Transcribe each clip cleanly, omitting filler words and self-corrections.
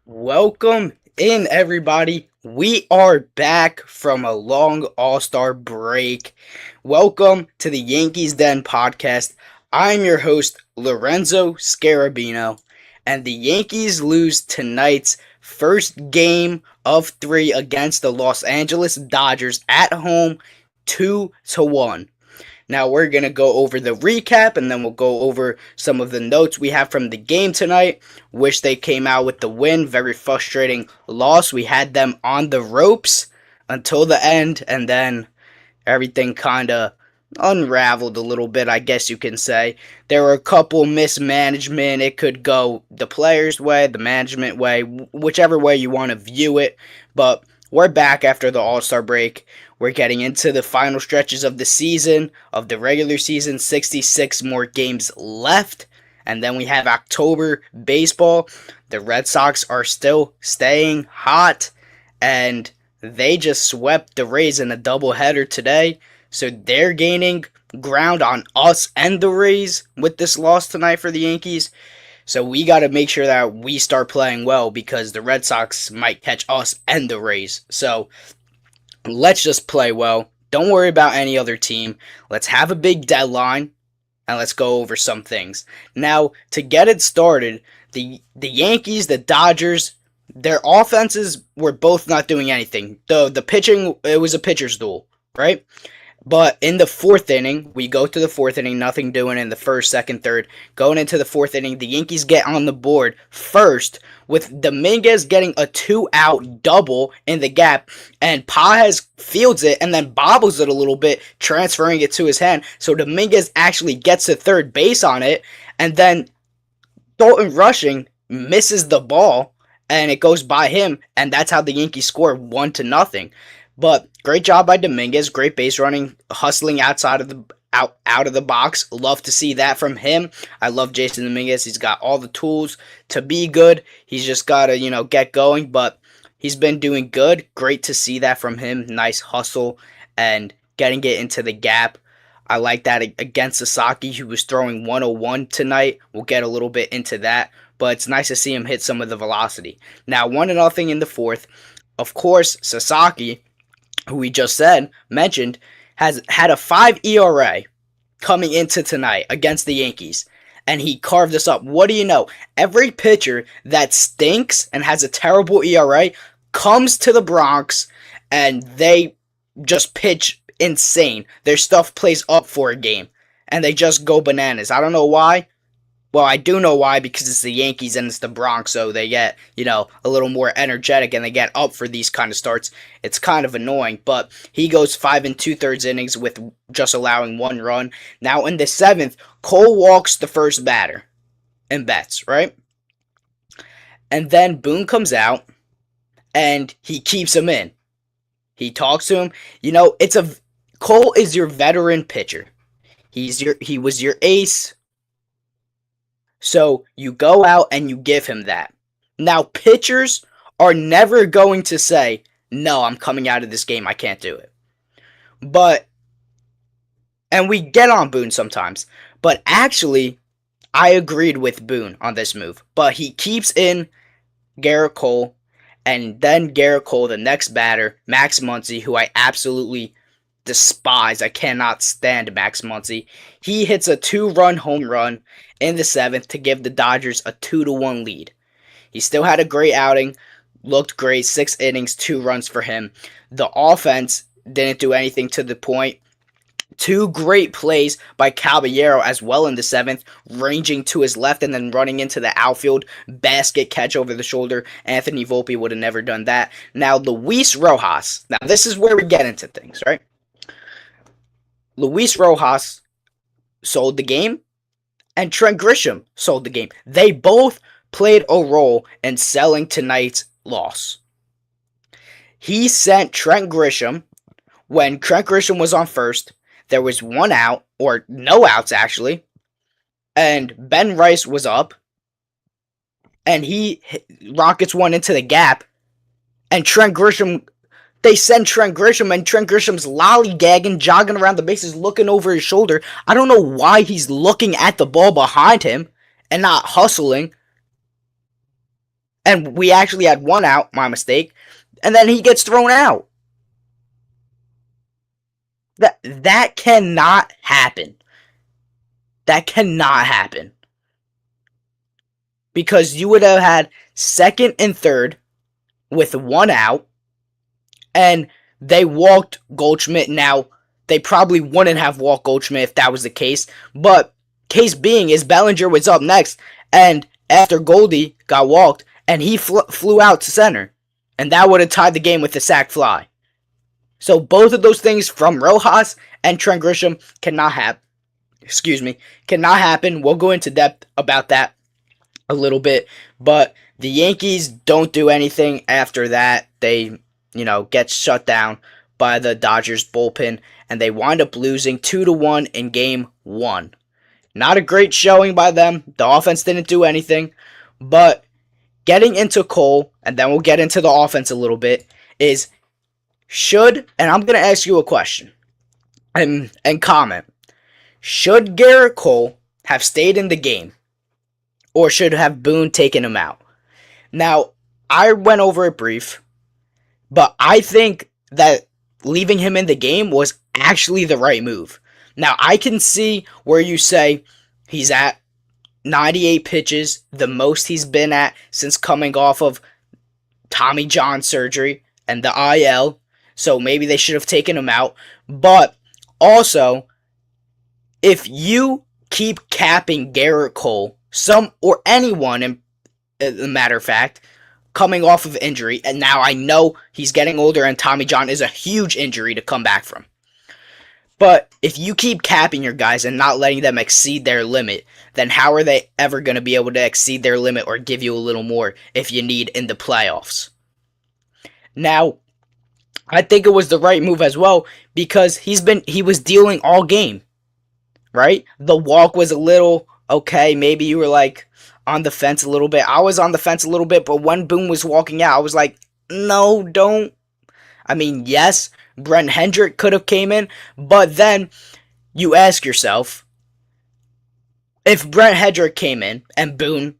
Welcome in, everybody. We are back from a long All-Star break. Welcome to the Yankees Den podcast. I'm your host, Lorenzo Scarabino, and the Yankees lose tonight's first game of three against the Los Angeles Dodgers at home 2-1. Now we're going to go over the recap and then we'll go over some of the notes we have from the game tonight. Wish they came out with the win. Very frustrating loss. We had them on the ropes until the end, and then everything kind of unraveled a little bit, I guess you can say. There were a couple mismanagement. It could go the players' way, the management way, whichever way you want to view it. But we're back after the All-Star break. We're getting into the final stretches of the season, of the regular season, 66 more games left. And then we have October baseball. The Red Sox are still staying hot, and they just swept the Rays in a doubleheader today. So they're gaining ground on us and the Rays with this loss tonight for the Yankees. So we got to make sure that we start playing well because the Red Sox might catch us and the Rays. So let's just play well. Don't worry about any other team. Let's have a big deadline and let's go over some things. Now, to get it started, the Yankees, the Dodgers, their offenses were both not doing anything. The pitching, it was a pitcher's duel, right? But in the fourth inning, we go to the fourth inning, nothing doing in the first, second, third. Going into the fourth inning, the Yankees get on the board first with Dominguez getting a 2-out double in the gap, and Paez fields it and then bobbles it a little bit, transferring it to his hand. So Dominguez actually gets to third base on it, and then Thornton Rushing misses the ball, and it goes by him, and that's how the Yankees score 1-0. But great job by Dominguez, great base running, hustling outside of the out of the box. Love to see that from him. I love Jason Dominguez. He's got all the tools to be good. He's just got to, get going, but he's been doing good. Great to see that from him. Nice hustle and getting it into the gap. I like that against Sasaki, who was throwing 101 tonight. We'll get a little bit into that, but it's nice to see him hit some of the velocity. Now, 1-0 in the fourth. Of course, Sasaki, who we just mentioned, has had a 5 ERA coming into tonight against the Yankees, and he carved us up. What do you know? Every pitcher that stinks and has a terrible ERA comes to the Bronx, and they just pitch insane. Their stuff plays up for a game, and they just go bananas. I don't know why. Well, I do know why, because it's the Yankees and it's the Bronx, so they get, a little more energetic and they get up for these kind of starts. It's kind of annoying, but he goes 5 2/3 innings with just allowing 1 run. Now in the 7th, Cole walks the first batter in Betts, right? And then Boone comes out and he keeps him in. He talks to him. Cole is your veteran pitcher. He was your ace. So you go out and you give him that. Now, pitchers are never going to say, no, I'm coming out of this game, I can't do it. And we get on Boone sometimes. But actually, I agreed with Boone on this move. But he keeps in Garrett Cole, and then Garrett Cole, the next batter, Max Muncy, who I absolutely despise. I cannot stand Max Muncy. He hits a 2-run home run in the 7th to give the Dodgers a 2-1 lead. He still had a great outing, looked great, 6 innings, 2 runs for him. The offense didn't do anything to the point. 2 great plays by Caballero as well in the 7th, ranging to his left and then running into the outfield, basket catch over the shoulder. Anthony Volpe would have never done that. Now, Luis Rojas. Now, this is where we get into things, right? Luis Rojas sold the game, and Trent Grisham sold the game. They both played a role in selling tonight's loss. He sent Trent Grisham, when Trent Grisham was on first, there was 1 out, or no outs actually, and Ben Rice was up, and he rockets one into the gap, and they send Trent Grisham, and Trent Grisham's lollygagging, jogging around the bases, looking over his shoulder. I don't know why he's looking at the ball behind him and not hustling. And we actually had one out, my mistake, and then he gets thrown out. That cannot happen. That cannot happen. Because you would have had second and third with one out, and they walked Goldschmidt. Now, they probably wouldn't have walked Goldschmidt if that was the case, but case being is Bellinger was up next, and after Goldie got walked, and he flew out to center, and that would have tied the game with the sac fly. So both of those things from Rojas and Trent Grisham cannot happen. Cannot happen. We'll go into depth about that a little bit, but the Yankees don't do anything after that. They, get shut down by the Dodgers bullpen, and they wind up losing 2-1 in game 1. Not a great showing by them. The offense didn't do anything, but getting into Cole, and then we'll get into the offense a little bit, is and I'm going to ask you a question, and comment, should Garrett Cole have stayed in the game, or should have Boone taken him out? Now, I went over it brief, but I think that leaving him in the game was actually the right move. Now, I can see where you say he's at 98 pitches, the most he's been at since coming off of Tommy John surgery and the IL, so maybe they should have taken him out. But also, if you keep capping Garrett Cole, or anyone, in a matter of fact, coming off of injury, and now I know he's getting older and Tommy John is a huge injury to come back from. But if you keep capping your guys and not letting them exceed their limit, then how are they ever going to be able to exceed their limit or give you a little more if you need in the playoffs? Now, I think it was the right move as well, because he was dealing all game, right? The walk was a little, okay, maybe you were like on the fence a little bit. I was on the fence a little bit, but when Boone was walking out, I was like, no, don't. I mean, yes, Brent Hendrick could have came in, but then you ask yourself, if Brent Hendrick came in and Boone,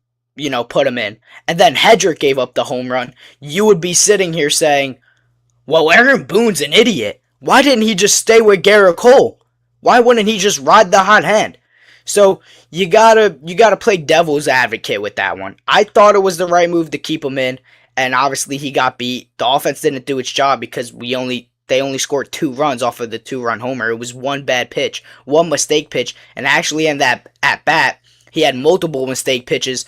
put him in, and then Hendrick gave up the home run, you would be sitting here saying, well, Aaron Boone's an idiot. Why didn't he just stay with Garrett Cole? Why wouldn't he just ride the hot hand? So you gotta play devil's advocate with that one. I thought it was the right move to keep him in, and obviously he got beat. The offense didn't do its job because they only scored 2 runs off of the 2-run homer. It was one bad pitch, one mistake pitch, and actually in that at bat, he had multiple mistake pitches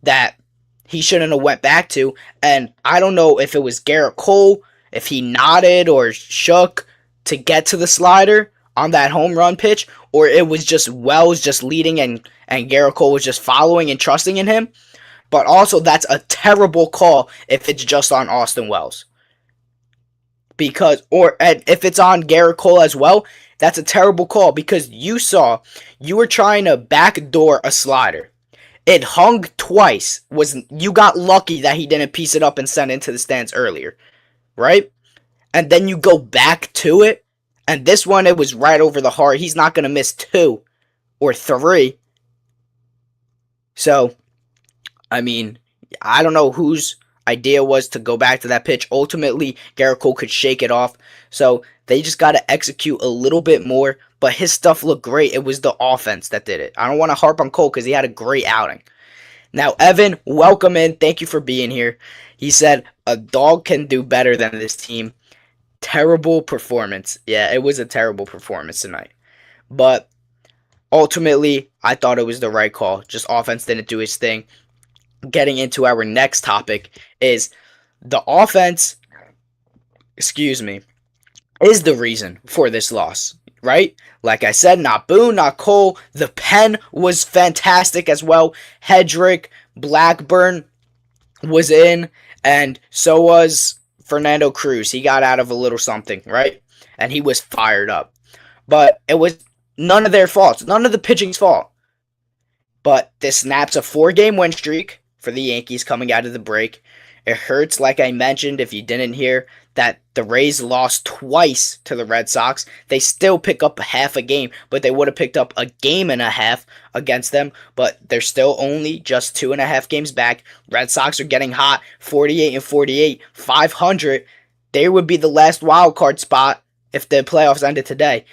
that he shouldn't have went back to. And I don't know if it was Garrett Cole, if he nodded or shook to get to the slider on that home run pitch, or it was just Wells just leading and Garrett Cole was just following and trusting in him. But also, that's a terrible call if it's just on Austin Wells. And if it's on Garrett Cole as well, that's a terrible call, because you were trying to backdoor a slider. It hung twice. You got lucky that he didn't piece it up and send it into the stands earlier, right? And then you go back to it, and this one, it was right over the heart. He's not going to miss 2 or 3. So, I mean, I don't know whose idea was to go back to that pitch. Ultimately, Garrett Cole could shake it off. So, they just got to execute a little bit more. But his stuff looked great. It was the offense that did it. I don't want to harp on Cole because he had a great outing. Now, Evan, welcome in. Thank you for being here. He said, a dog can do better than this team. Terrible performance. Yeah, it was a terrible performance tonight. But ultimately, I thought it was the right call. Just offense didn't do its thing. Getting into our next topic is the offense, is the reason for this loss, right? Like I said, not Boone, not Cole. The pen was fantastic as well. Hedrick, Blackburn was in, and so was Fernando Cruz. He got out of a little something, right? And he was fired up. But it was none of their faults. None of the pitching's fault. But this snaps a 4-game win streak for the Yankees coming out of the break. It hurts, like I mentioned, if you didn't hear, that the Rays lost twice to the Red Sox. They still pick up half a game, but they would have picked up a game and a half against them, but they're still only just 2.5 games back. Red Sox are getting hot, 48-48, 500. They would be the last wild card spot if the playoffs ended today.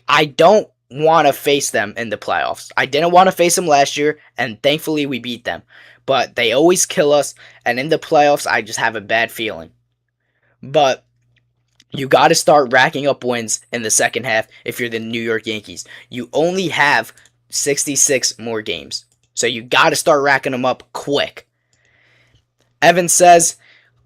I don't want to face them in the playoffs. I didn't want to face them last year, and thankfully we beat them. But they always kill us, and in the playoffs, I just have a bad feeling. But you got to start racking up wins in the second half if you're the New York Yankees. You only have 66 more games, so you got to start racking them up quick. Evan says,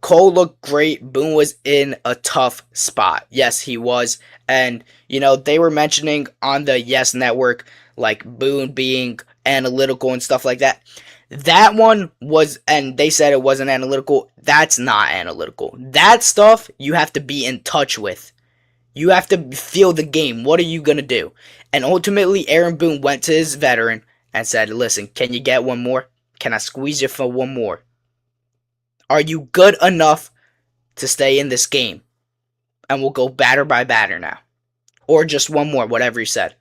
Cole looked great. Boone was in a tough spot. Yes, he was. And, they were mentioning on the Yes Network, like Boone being analytical and stuff like that. That one was, and they said it wasn't analytical. That's not analytical. That stuff you have to be in touch with. You have to feel the game. What are you going to do? And ultimately, Aaron Boone went to his veteran and said, listen, can you get one more? Can I squeeze you for one more? Are you good enough to stay in this game? And we'll go batter by batter now. Or just one more, whatever he said.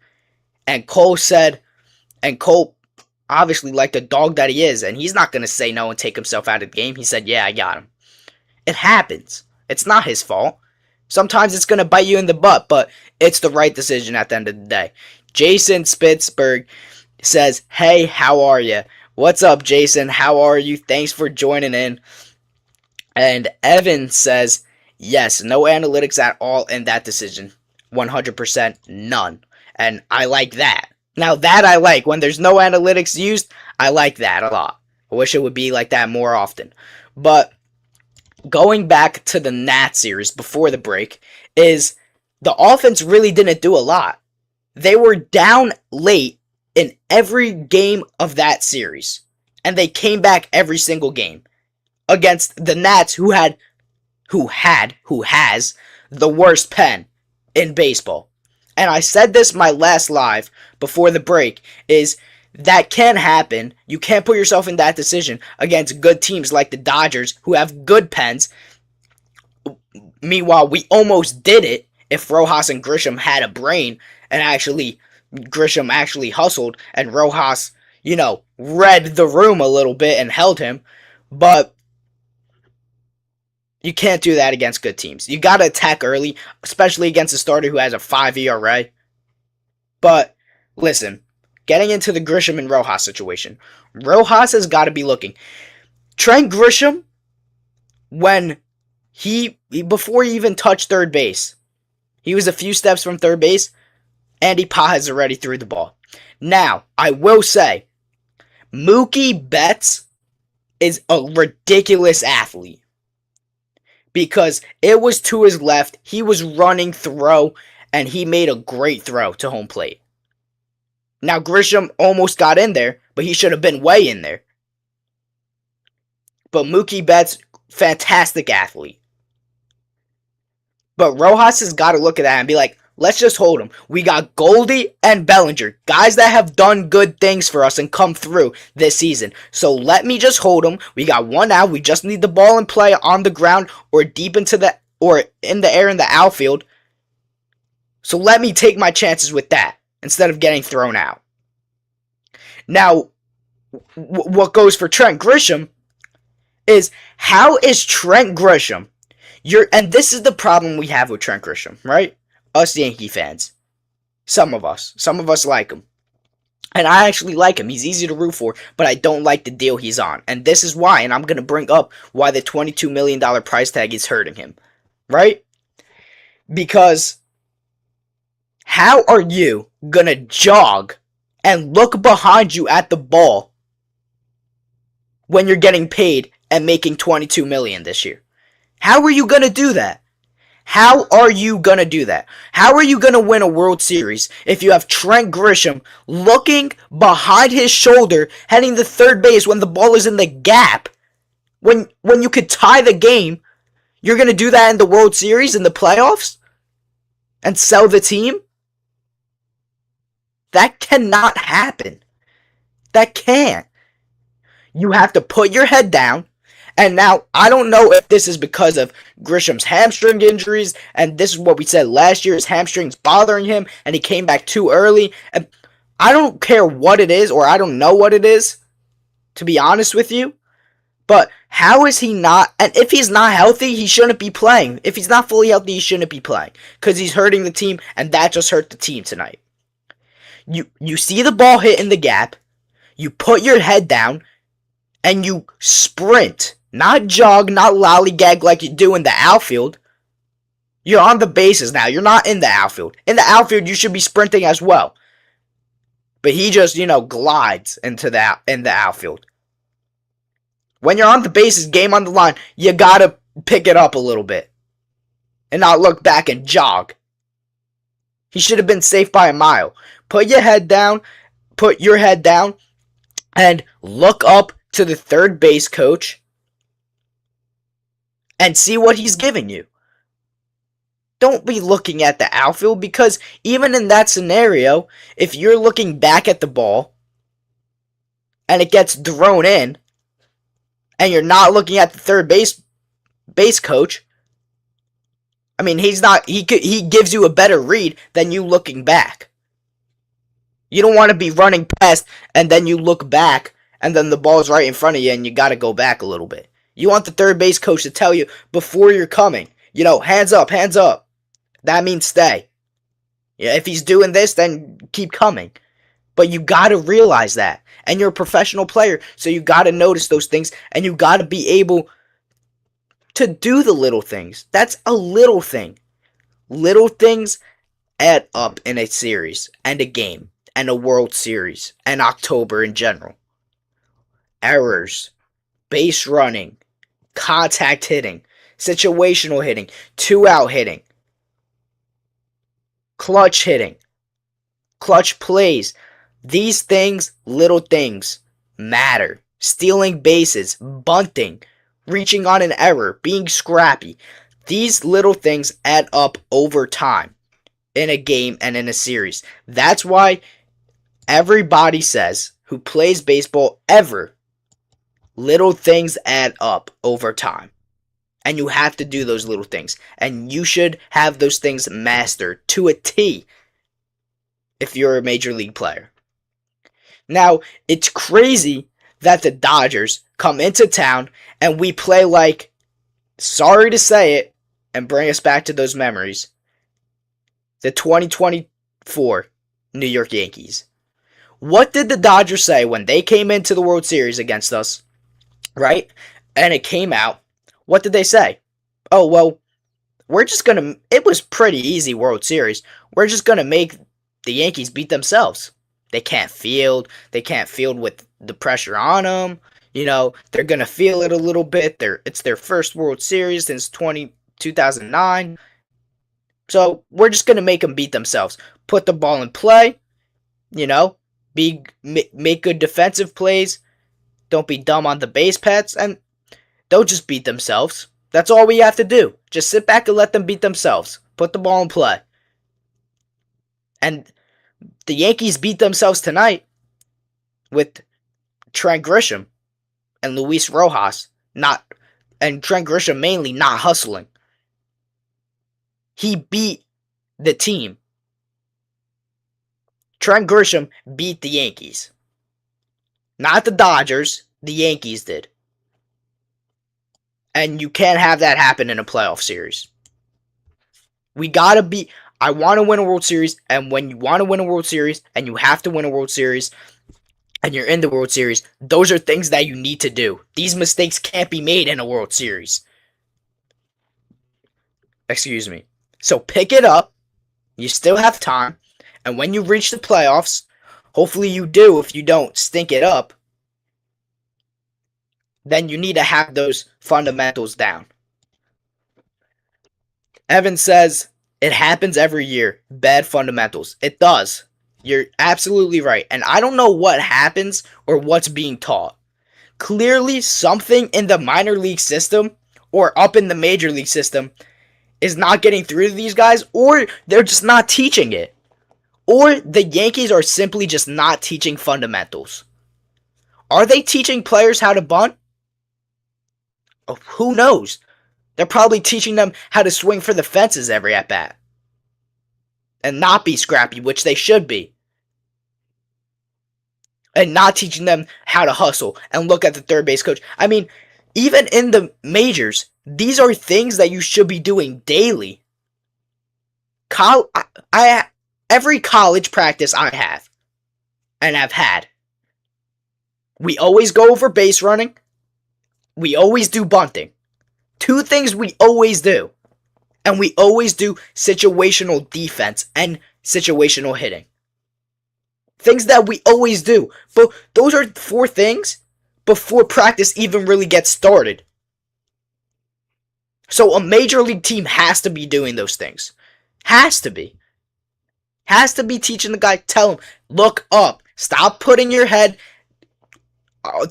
And Cole obviously like the dog that he is, and he's not going to say no and take himself out of the game. He said, yeah, I got him. It happens. It's not his fault. Sometimes it's going to bite you in the butt, but it's the right decision at the end of the day. Jason Spitzberg says, hey, how are you? What's up, Jason? How are you? Thanks for joining in. And Evan says, yes, no analytics at all in that decision. 100% none. And I like that. Now that I like. When there's no analytics used, I like that a lot. I wish it would be like that more often. But going back to the Nats series before the break, is the offense really didn't do a lot. They were down late in every game of that series. And they came back every single game against the Nats, who has the worst pen in baseball. And I said this my last live before the break, is that can happen. You can't put yourself in that decision against good teams like the Dodgers, who have good pens. Meanwhile, we almost did it if Rojas and Grisham had a brain, and Grisham actually hustled, and Rojas, read the room a little bit and held him. But you can't do that against good teams. You got to attack early, especially against a starter who has a 5 ERA. But listen, getting into the Grisham and Rojas situation, Rojas has got to be looking. Trent Grisham, when before he even touched third base, he was a few steps from third base. Andy Paz already threw the ball. Now, I will say, Mookie Betts is a ridiculous athlete. Because it was to his left, he was running throw, and he made a great throw to home plate. Now, Grisham almost got in there, but he should have been way in there. But Mookie Betts, fantastic athlete. But Rojas has got to look at that and be like, let's just hold him. We got Goldie and Bellinger, guys that have done good things for us and come through this season. So let me just hold him. We got one out. We just need the ball in play on the ground or deep in the air in the outfield. So let me take my chances with that instead of getting thrown out. Now, what goes for Trent Grisham is, how is Trent Grisham? And this is the problem we have with Trent Grisham, right? Us Yankee fans. Some of us like him. And I actually like him. He's easy to root for, but I don't like the deal he's on. And this is why, and I'm going to bring up why the $22 million price tag is hurting him. Right? Because how are you going to jog and look behind you at the ball when you're getting paid and making $22 million this year? How are you going to do that? How are you going to do that? How are you going to win a World Series if you have Trent Grisham looking behind his shoulder, heading to third base when the ball is in the gap? When you could tie the game, you're going to do that in the World Series, in the playoffs? And sell the team? That cannot happen. That can't. You have to put your head down. And now, I don't know if this is because of Grisham's hamstring injuries, and this is what we said last year, his hamstrings bothering him, and he came back too early. And I don't care what it is, or I don't know what it is, to be honest with you. But how is he not? And if he's not healthy, he shouldn't be playing. If he's not fully healthy, he shouldn't be playing. Because he's hurting the team, and that just hurt the team tonight. You see the ball hit in the gap, you put your head down, and you sprint. Not jog, not lollygag like you do in the outfield. You're on the bases now. You're not in the outfield. In the outfield, you should be sprinting as well. But he just, glides into in the outfield. When you're on the bases, game on the line, you gotta pick it up a little bit. And not look back and jog. He should have been safe by a mile. Put your head down, and look up to the third base coach and see what he's giving you. Don't be looking at the outfield, because even in that scenario, if you're looking back at the ball and it gets thrown in and you're not looking at the third base coach, I mean, he gives you a better read than you looking back. You don't want to be running past and then you look back and then the ball's right in front of you and you got to go back a little bit. You want the third base coach to tell you before you're coming, hands up, hands up. That means stay. Yeah, if he's doing this, then keep coming. But you got to realize that. And you're a professional player, so you got to notice those things, and you got to be able to do the little things. That's a little thing. Little things add up in a series, and a game, and a World Series, and October in general. Errors, base running, contact hitting, situational hitting, 2-out hitting, clutch hitting, clutch plays. These things, little things, matter. Stealing bases, bunting, reaching on an error, being scrappy. These little things add up over time in a game and in a series. That's why everybody says, who plays baseball ever, little things add up over time. And you have to do those little things. And you should have those things mastered to a T if you're a major league player. Now, it's crazy that the Dodgers come into town and we play like, sorry to say it, and bring us back to those memories, the 2024 New York Yankees. What did the Dodgers say when they came into the World Series against us, right? And it came out. What did they say? Oh, well, it was pretty easy World Series. We're just going to make the Yankees beat themselves. They can't field. They can't field with the pressure on them. They're going to feel it a little bit. It's their first World Series since 2009. So we're just going to make them beat themselves. Put the ball in play. Make good defensive plays. Don't be dumb on the base paths. And don't just beat themselves. That's all we have to do. Just sit back and let them beat themselves. Put the ball in play. And the Yankees beat themselves tonight with Trent Grisham and Luis Rojas and Trent Grisham mainly not hustling. He beat the team. Trent Grisham beat the Yankees. Not the Dodgers, the Yankees did. And you can't have that happen in a playoff series. I want to win a World Series, and when you want to win a World Series, and you have to win a World Series, and you're in the World Series, those are things that you need to do. These mistakes can't be made in a World Series. Excuse me. So pick it up. You still have time. And when you reach the playoffs, hopefully you do if you don't stink it up, then you need to have those fundamentals down. Evan says, it happens every year. Bad fundamentals. It does. You're absolutely right. And I don't know what happens or what's being taught. Clearly, something in the minor league system or up in the major league system is not getting through to these guys, or they're just not teaching it. Or the Yankees are simply just not teaching fundamentals. Are they teaching players how to bunt? Oh, who knows? They're probably teaching them how to swing for the fences every at bat and not be scrappy, which they should be. And not teaching them how to hustle and look at the third base coach. I mean, even in the majors, these are things that you should be doing daily. Every college practice I have and have had, we always go over base running. We always do bunting. Two things we always do. And we always do situational defense and situational hitting. Things that we always do. But those are 4 things before practice even really gets started. So a major league team has to be doing those things. Has to be. Has to be teaching the guy, tell him, look up. Stop putting your head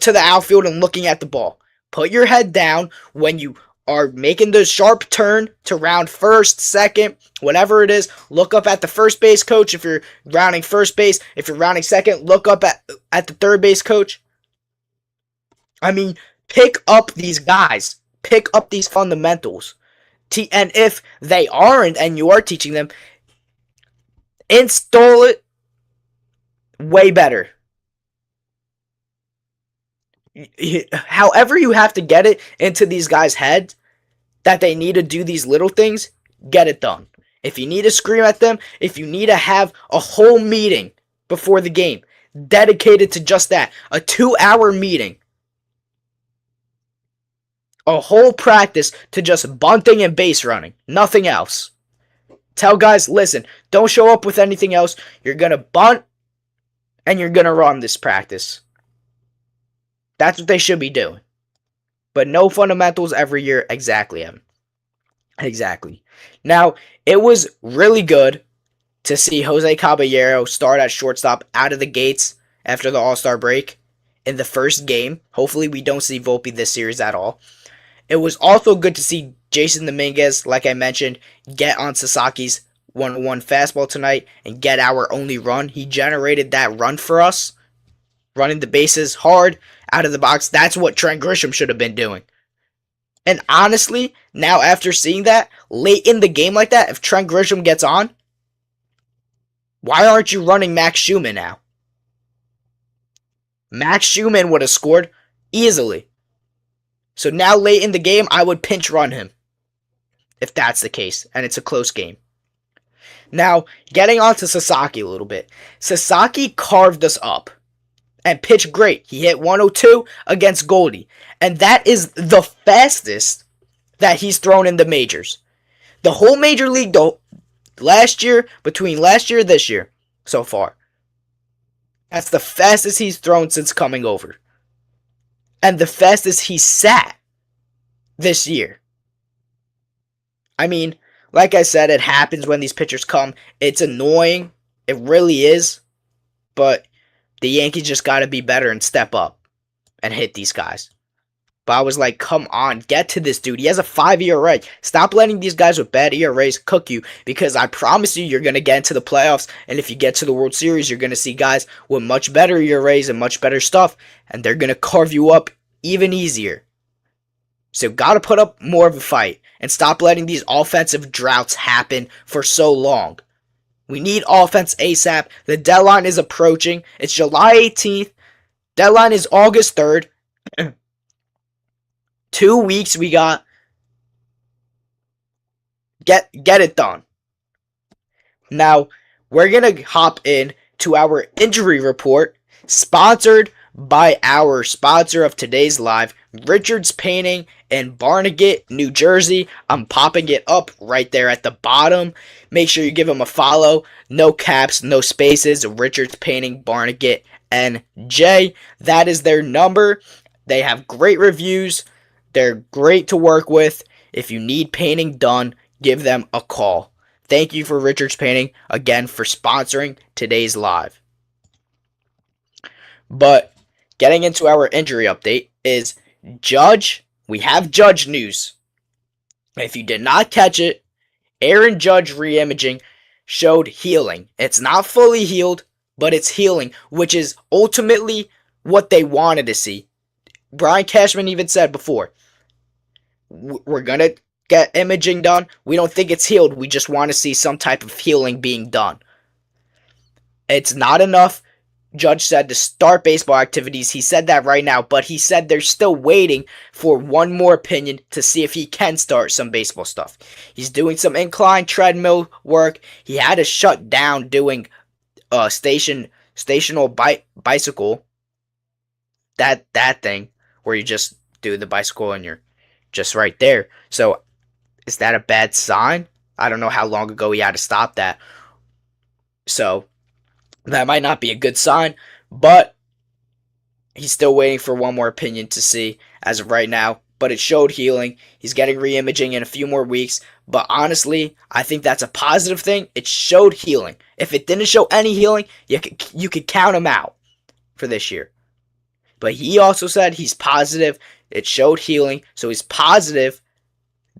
to the outfield and looking at the ball. Put your head down when you are making the sharp turn to round first, second, whatever it is. Look up at the first base coach if you're rounding first base. If you're rounding second, look up at the third base coach. I mean, pick up these guys. Pick up these fundamentals. And if they aren't and you are teaching them, install it way better. However you have to get it into these guys' heads that they need to do these little things, get it done. If you need to scream at them, if you need to have a whole meeting before the game dedicated to just that, a 2-hour meeting, a whole practice to just bunting and base running, nothing else. Tell guys, listen, don't show up with anything else. You're going to bunt and you're going to run this practice. That's what they should be doing. But no fundamentals every year. Exactly, Evan. Exactly. Now, it was really good to see Jose Caballero start at shortstop out of the gates after the All-Star break in the first game. Hopefully we don't see Volpe this series at all. It was also good to see Jason Dominguez, like I mentioned, get on Sasaki's 1-1 fastball tonight and get our only run. He generated that run for us, running the bases hard out of the box. That's what Trent Grisham should have been doing. And honestly, now after seeing that, late in the game like that, if Trent Grisham gets on, why aren't you running Max Schumann now? Max Schumann would have scored easily. So now late in the game, I would pinch run him. If that's the case, and it's a close game. Now, getting on to Sasaki a little bit. Sasaki carved us up and pitched great. He hit 102 against Goldie. And that is the fastest that he's thrown in the majors. The whole major league, though, between last year and this year, so far. That's the fastest he's thrown since coming over. And the fastest he sat this year. I mean, like I said, it happens when these pitchers come. It's annoying. It really is. But the Yankees just got to be better and step up and hit these guys. But I was like, come on, get to this dude. He has a 5 ERA. Stop letting these guys with bad ERAs cook you, because I promise you're going to get into the playoffs, and if you get to the World Series, you're going to see guys with much better ERAs and much better stuff, and they're going to carve you up even easier. So got to put up more of a fight and stop letting these offensive droughts happen for so long. We need offense ASAP. The deadline is approaching. It's July 18th. Deadline is August 3rd. 2 weeks we got. Get it done. Now, we're going to hop in to our injury report, sponsored by our sponsor of today's live, Richards Painting in Barnegat, New Jersey. I'm popping it up right there at the bottom. Make sure you give them a follow. No caps, no spaces. Richards Painting, Barnegat, NJ. That is their number. They have great reviews. They're great to work with. If you need painting done, give them a call. Thank you for Richards Painting, again, for sponsoring today's live. But getting into our injury update is Judge. We have Judge news. If you did not catch it, Aaron Judge reimaging showed healing. It's not fully healed, but it's healing, which is ultimately what they wanted to see. Brian Cashman even said before, we're going to get imaging done. We don't think it's healed. We just want to see some type of healing being done. It's not enough, Judge said, to start baseball activities. He said that right now, but he said they're still waiting for one more opinion to see if he can start some baseball stuff. He's doing some incline treadmill work. He had to shut down doing stational bicycle. That thing where you just do the bicycle and you're just right there. So is that a bad sign? I don't know how long ago he had to stop that. So that might not be a good sign, but he's still waiting for one more opinion to see as of right now. But it showed healing. He's getting re-imaging in a few more weeks. But honestly, I think that's a positive thing. It showed healing. If it didn't show any healing, you could count him out for this year. But he also said he's positive. It showed healing, so he's positive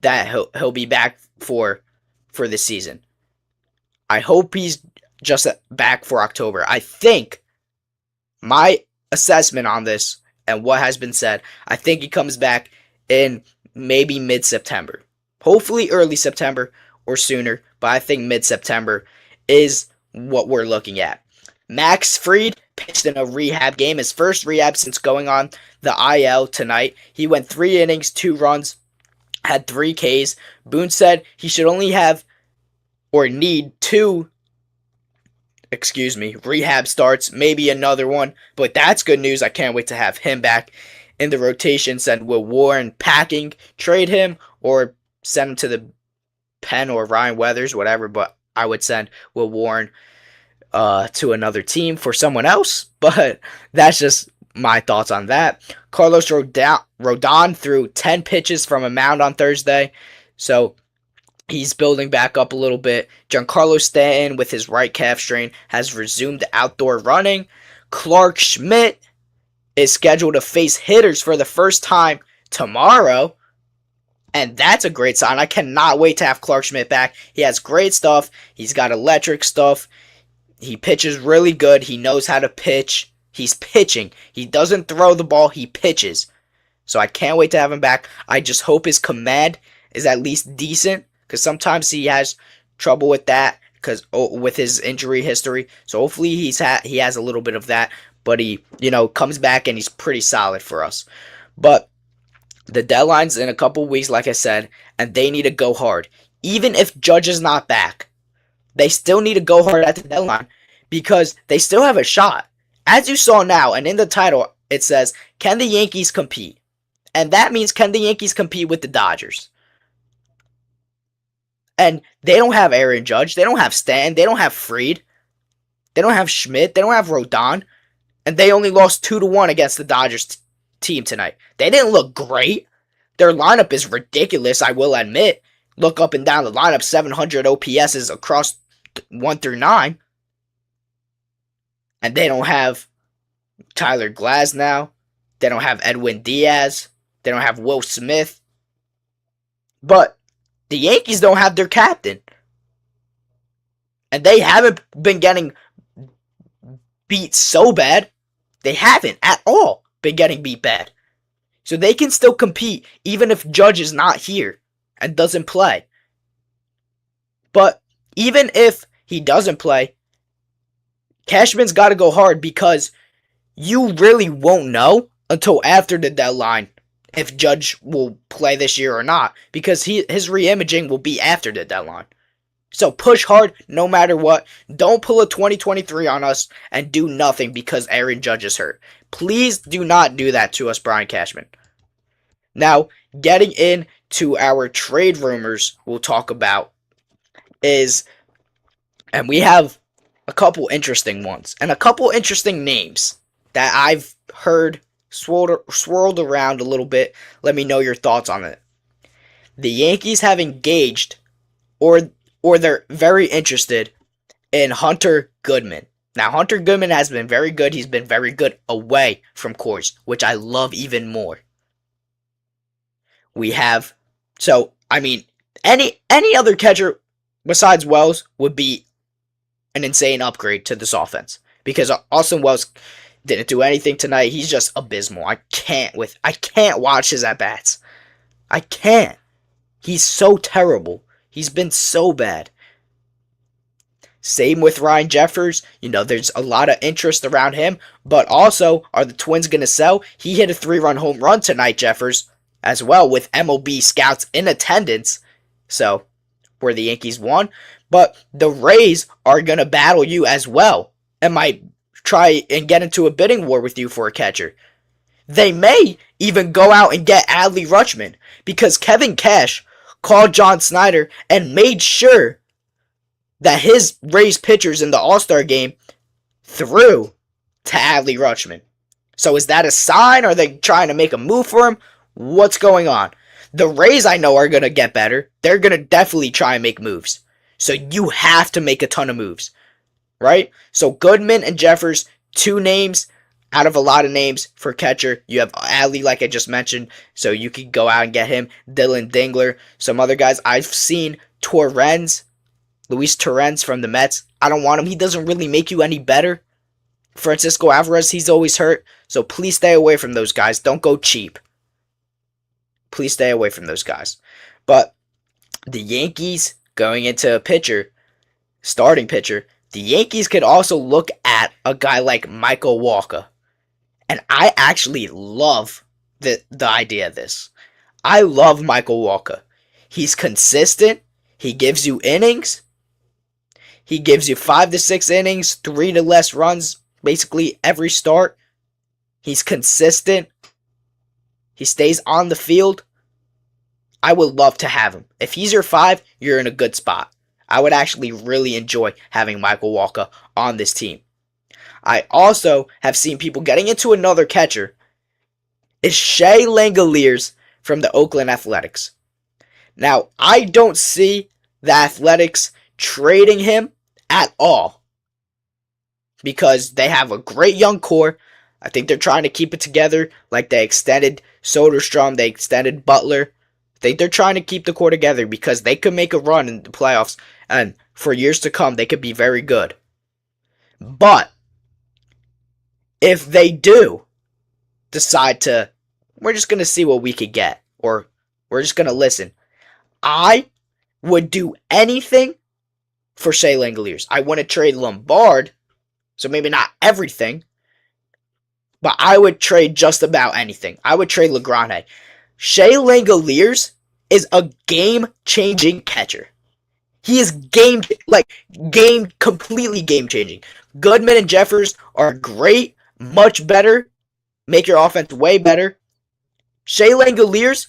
that he'll be back for the season. I hope he's just back for October. I think my assessment on this and what has been said, I think he comes back in maybe mid-September. Hopefully early September or sooner, but I think mid-September is what we're looking at. Max Fried pitched in a rehab game, his first rehab since going on the IL tonight. He went 3 innings, 2 runs, had 3 Ks. Boone said he should only have or need 2 rehab starts, maybe another one, but that's good news. I can't wait to have him back in the rotation. Send Will Warren packing, trade him, or send him to the pen or Ryan Weathers, whatever, but I would send Will Warren to another team for someone else, but that's just my thoughts on that. Carlos Rodon threw 10 pitches from a mound on Thursday, so he's building back up a little bit. Giancarlo Stanton, with his right calf strain, has resumed outdoor running. Clark Schmidt is scheduled to face hitters for the first time tomorrow, and that's a great sign. I cannot wait to have Clark Schmidt back. He has great stuff. He's got electric stuff. He pitches really good. He knows how to pitch. He's pitching. He doesn't throw the ball. He pitches. So I can't wait to have him back. I just hope his command is at least decent, because sometimes he has trouble with that with his injury history. So hopefully he has a little bit of that, but he comes back and he's pretty solid for us. But the deadline's in a couple weeks, like I said, and they need to go hard. Even if Judge is not back, they still need to go hard at the deadline because they still have a shot. As you saw now, and in the title, it says, can the Yankees compete? And that means, can the Yankees compete with the Dodgers? And they don't have Aaron Judge. They don't have Stanton. They don't have Fried. They don't have Schmidt. They don't have Rodon. And they only lost 2-1 against the Dodgers team tonight. They didn't look great. Their lineup is ridiculous, I will admit. Look up and down the lineup, 700 OPSs across 1 through 9. And they don't have Tyler Glasnow. They don't have Edwin Diaz. They don't have Will Smith. But the Yankees don't have their captain. And they haven't been getting beat so bad. They haven't at all been getting beat bad. So they can still compete even if Judge is not here and doesn't play. But even if he doesn't play, Cashman's got to go hard because you really won't know until after the deadline if Judge will play this year or not, because his re-imaging will be after the deadline. So push hard no matter what. Don't pull a 2023 on us and do nothing because Aaron Judge is hurt. Please do not do that to us, Brian Cashman. Now, getting into our trade rumors we'll talk about and we have a couple interesting ones and a couple interesting names that I've heard swirled around a little bit. Let me know your thoughts on it. The Yankees have engaged, or they're very interested in Hunter Goodman. Now, Hunter Goodman has been very good. He's been very good away from Coors, which I love even more. We have, any other catcher besides Wells would be an insane upgrade to this offense, because Austin Wells Didn't do anything tonight. He's just abysmal. I can't watch his at bats. I can't. He's so terrible. He's been so bad. Same with Ryan Jeffers. There's a lot of interest around him. But also, are the Twins going to sell? He hit a 3-run home run tonight, Jeffers, as well, with MLB scouts in attendance. So, where the Yankees won. But the Rays are going to battle you as well and might try and get into a bidding war with you for a catcher. They may even go out and get Adley Rutschman because Kevin Cash called John Snyder and made sure that his Rays pitchers in the All-Star game threw to Adley Rutschman. So is that a sign? Are they trying to make a move for him? What's going on? The Rays, I know, are going to get better. They're going to definitely try and make moves. So you have to make a ton of moves, right? So Goodman and Jeffers, 2 names out of a lot of names for catcher. You have Adley, like I just mentioned, so you could go out and get him. Dylan Dingler, some other guys. I've seen Luis Torrens from the Mets. I don't want him. He doesn't really make you any better. Francisco Alvarez, he's always hurt. So please stay away from those guys. Don't go cheap. Please stay away from those guys. But the Yankees going into a starting pitcher, the Yankees could also look at a guy like Michael Wacha. And I actually love the idea of this. I love Michael Wacha. He's consistent. He gives you innings. He gives you 5 to 6 innings, 3 to less runs, basically every start. He's consistent. He stays on the field. I would love to have him. If he's your 5, you're in a good spot. I would actually really enjoy having Michael Wacha on this team. I also have seen people getting into another catcher. Is Shea Langoliers from the Oakland Athletics. Now, I don't see the Athletics trading him at all because they have a great young core. I think they're trying to keep it together, like they extended Soderstrom, they extended Butler. I think they're trying to keep the core together because they could make a run in the playoffs, and for years to come, they could be very good. But if they do decide we're just going to see what we could get, or we're just going to listen, I would do anything for Shea Langoliers. I want to trade Lombard, so maybe not everything, but I would trade just about anything. I would trade LeGrand. Shea Langoliers is a game-changing catcher. He is completely game-changing. Goodman and Jeffers are great, much better, make your offense way better. Shea Langoliers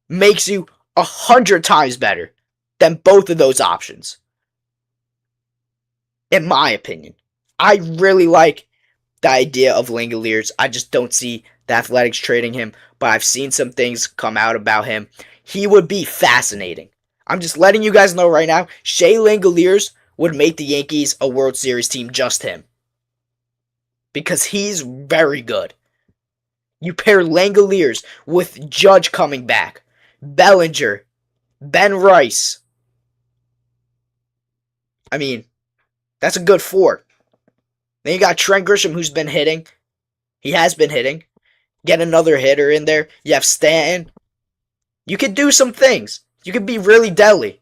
makes you 100 times better than both of those options. In my opinion. I really like the idea of Langoliers. I just don't see the Athletics trading him, but I've seen some things come out about him. He would be fascinating. I'm just letting you guys know right now, Shea Langoliers would make the Yankees a World Series team, just him. Because he's very good. You pair Langoliers with Judge coming back, Bellinger, Ben Rice. I mean, that's a good 4. Then you got Trent Grisham, who's been hitting. He has been hitting. Get another hitter in there. You have Stanton. You could do some things. You could be really deadly.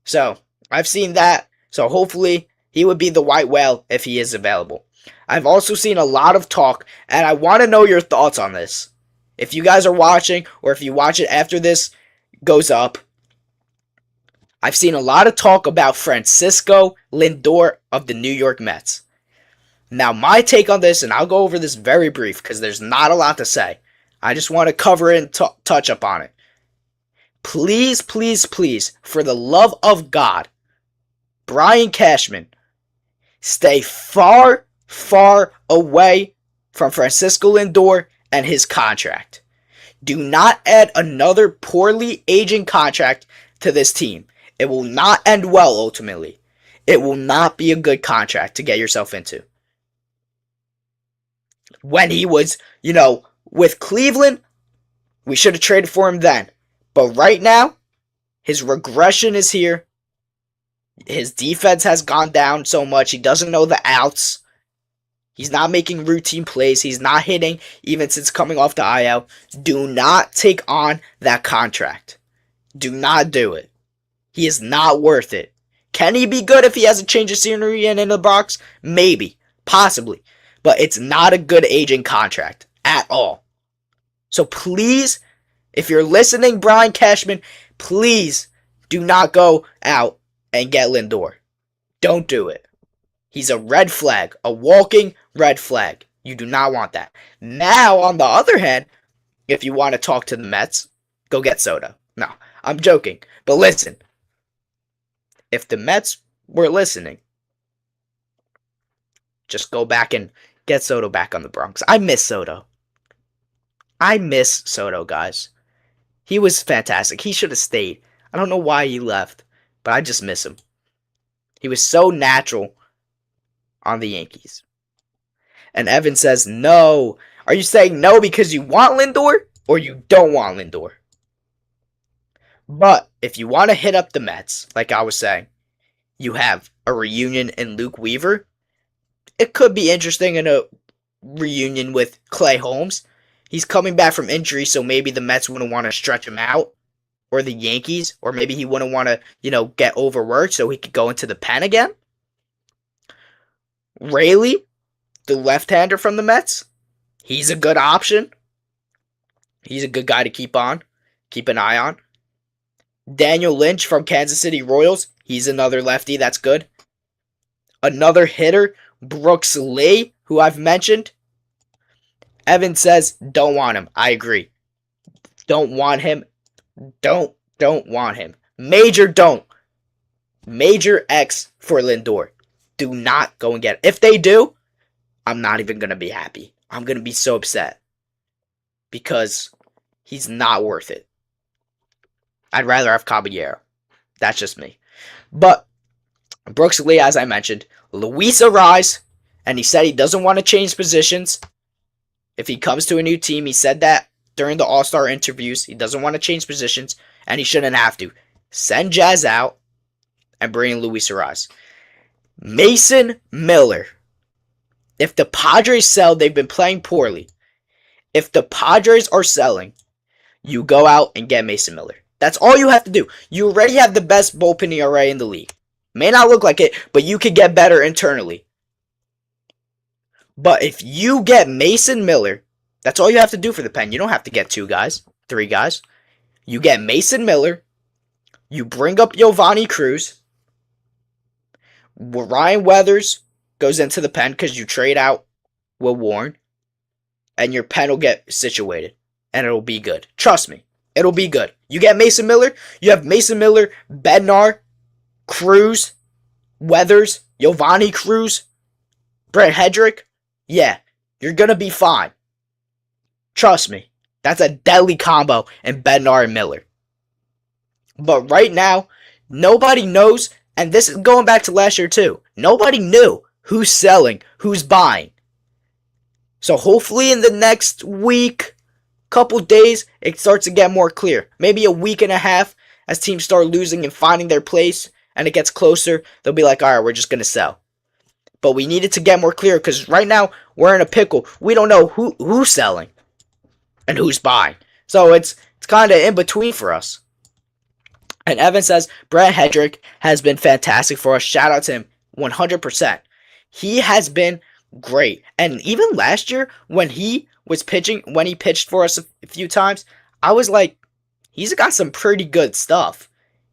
So, I've seen that. So, hopefully, he would be the white whale if he is available. I've also seen a lot of talk, and I want to know your thoughts on this. If you guys are watching, or if you watch it after this goes up, I've seen a lot of talk about Francisco Lindor of the New York Mets. Now, my take on this, and I'll go over this very brief because there's not a lot to say. I just want to cover it and touch up on it. Please, please, please, for the love of God, Brian Cashman, stay far, far away from Francisco Lindor and his contract. Do not add another poorly aging contract to this team. It will not end well, ultimately. It will not be a good contract to get yourself into. When he was, with Cleveland, we should have traded for him then. But right now, his regression is here. His defense has gone down so much. He doesn't know the outs. He's not making routine plays. He's not hitting even since coming off the IL. Do not take on that contract. Do not do it. He is not worth it. Can he be good if he has a change of scenery and in the box? Maybe. Possibly. But it's not a good aging contract at all. So please, if you're listening, Brian Cashman, please do not go out and get Lindor. Don't do it. He's a red flag, a walking red flag. You do not want that. Now, on the other hand, if you want to talk to the Mets, go get Soto. No, I'm joking. But listen, if the Mets were listening, just go back and get Soto back on the Bronx. I miss Soto. I miss Soto, guys. He was fantastic. He should have stayed. I don't know why he left, but I just miss him. He was so natural on the Yankees. And Evan says no. Are you saying no because you want Lindor or you don't want Lindor? But if you want to hit up the Mets, like I was saying, you have a reunion in Luke Weaver. It could be interesting in a reunion with Clay Holmes. He's coming back from injury, so maybe the Mets wouldn't want to stretch him out. Or the Yankees. Or maybe he wouldn't want to, get overworked so he could go into the pen again. Rayleigh, the left-hander from the Mets, he's a good option. He's a good guy to keep an eye on. Daniel Lynch from Kansas City Royals, he's another lefty that's good. Another hitter, Brooks Lee, who I've mentioned. Evan says, don't want him. I agree. Don't want him. Don't want him. Major don't. Major X for Lindor. Do not go and get it. If they do, I'm not even going to be happy. I'm going to be so upset. Because he's not worth it. I'd rather have Caballero. That's just me. But Brooks Lee, as I mentioned, Luis Ariz, and he said he doesn't want to change positions. If he comes to a new team, he said that during the All-Star interviews. He doesn't want to change positions, and he shouldn't have to. Send Jazz out and bring in Luis Ariz. Mason Miller. If the Padres sell, they've been playing poorly. If the Padres are selling, you go out and get Mason Miller. That's all you have to do. You already have the best bullpen ERA in the league. May not look like it, but you could get better internally. But if you get Mason Miller, that's all you have to do for the pen. You don't have to get 2 guys, 3 guys. You get Mason Miller. You bring up Giovanni Cruz. Ryan Weathers goes into the pen because you trade out Will Warren. And your pen will get situated. And it'll be good. Trust me. It'll be good. You get Mason Miller. You have Mason Miller, Bednar, Cruz, Weathers, Giovanni Cruz, Brett Hedrick. Yeah, you're going to be fine. Trust me. That's a deadly combo in Bednar and Miller. But right now, nobody knows, and this is going back to last year too. Nobody knew who's selling, who's buying. So hopefully in the next week, couple days, it starts to get more clear. Maybe a week and a half as teams start losing and finding their place and it gets closer, they'll be like, all right, we're just going to sell. But we need it to get more clear because right now we're in a pickle. We don't know who's selling and who's buying. So it's kind of in between for us. And Evan says, Brett Hedrick has been fantastic for us. Shout out to him 100%. He has been great. And even last year when he was pitching, when he pitched for us a few times, I was like, he's got some pretty good stuff.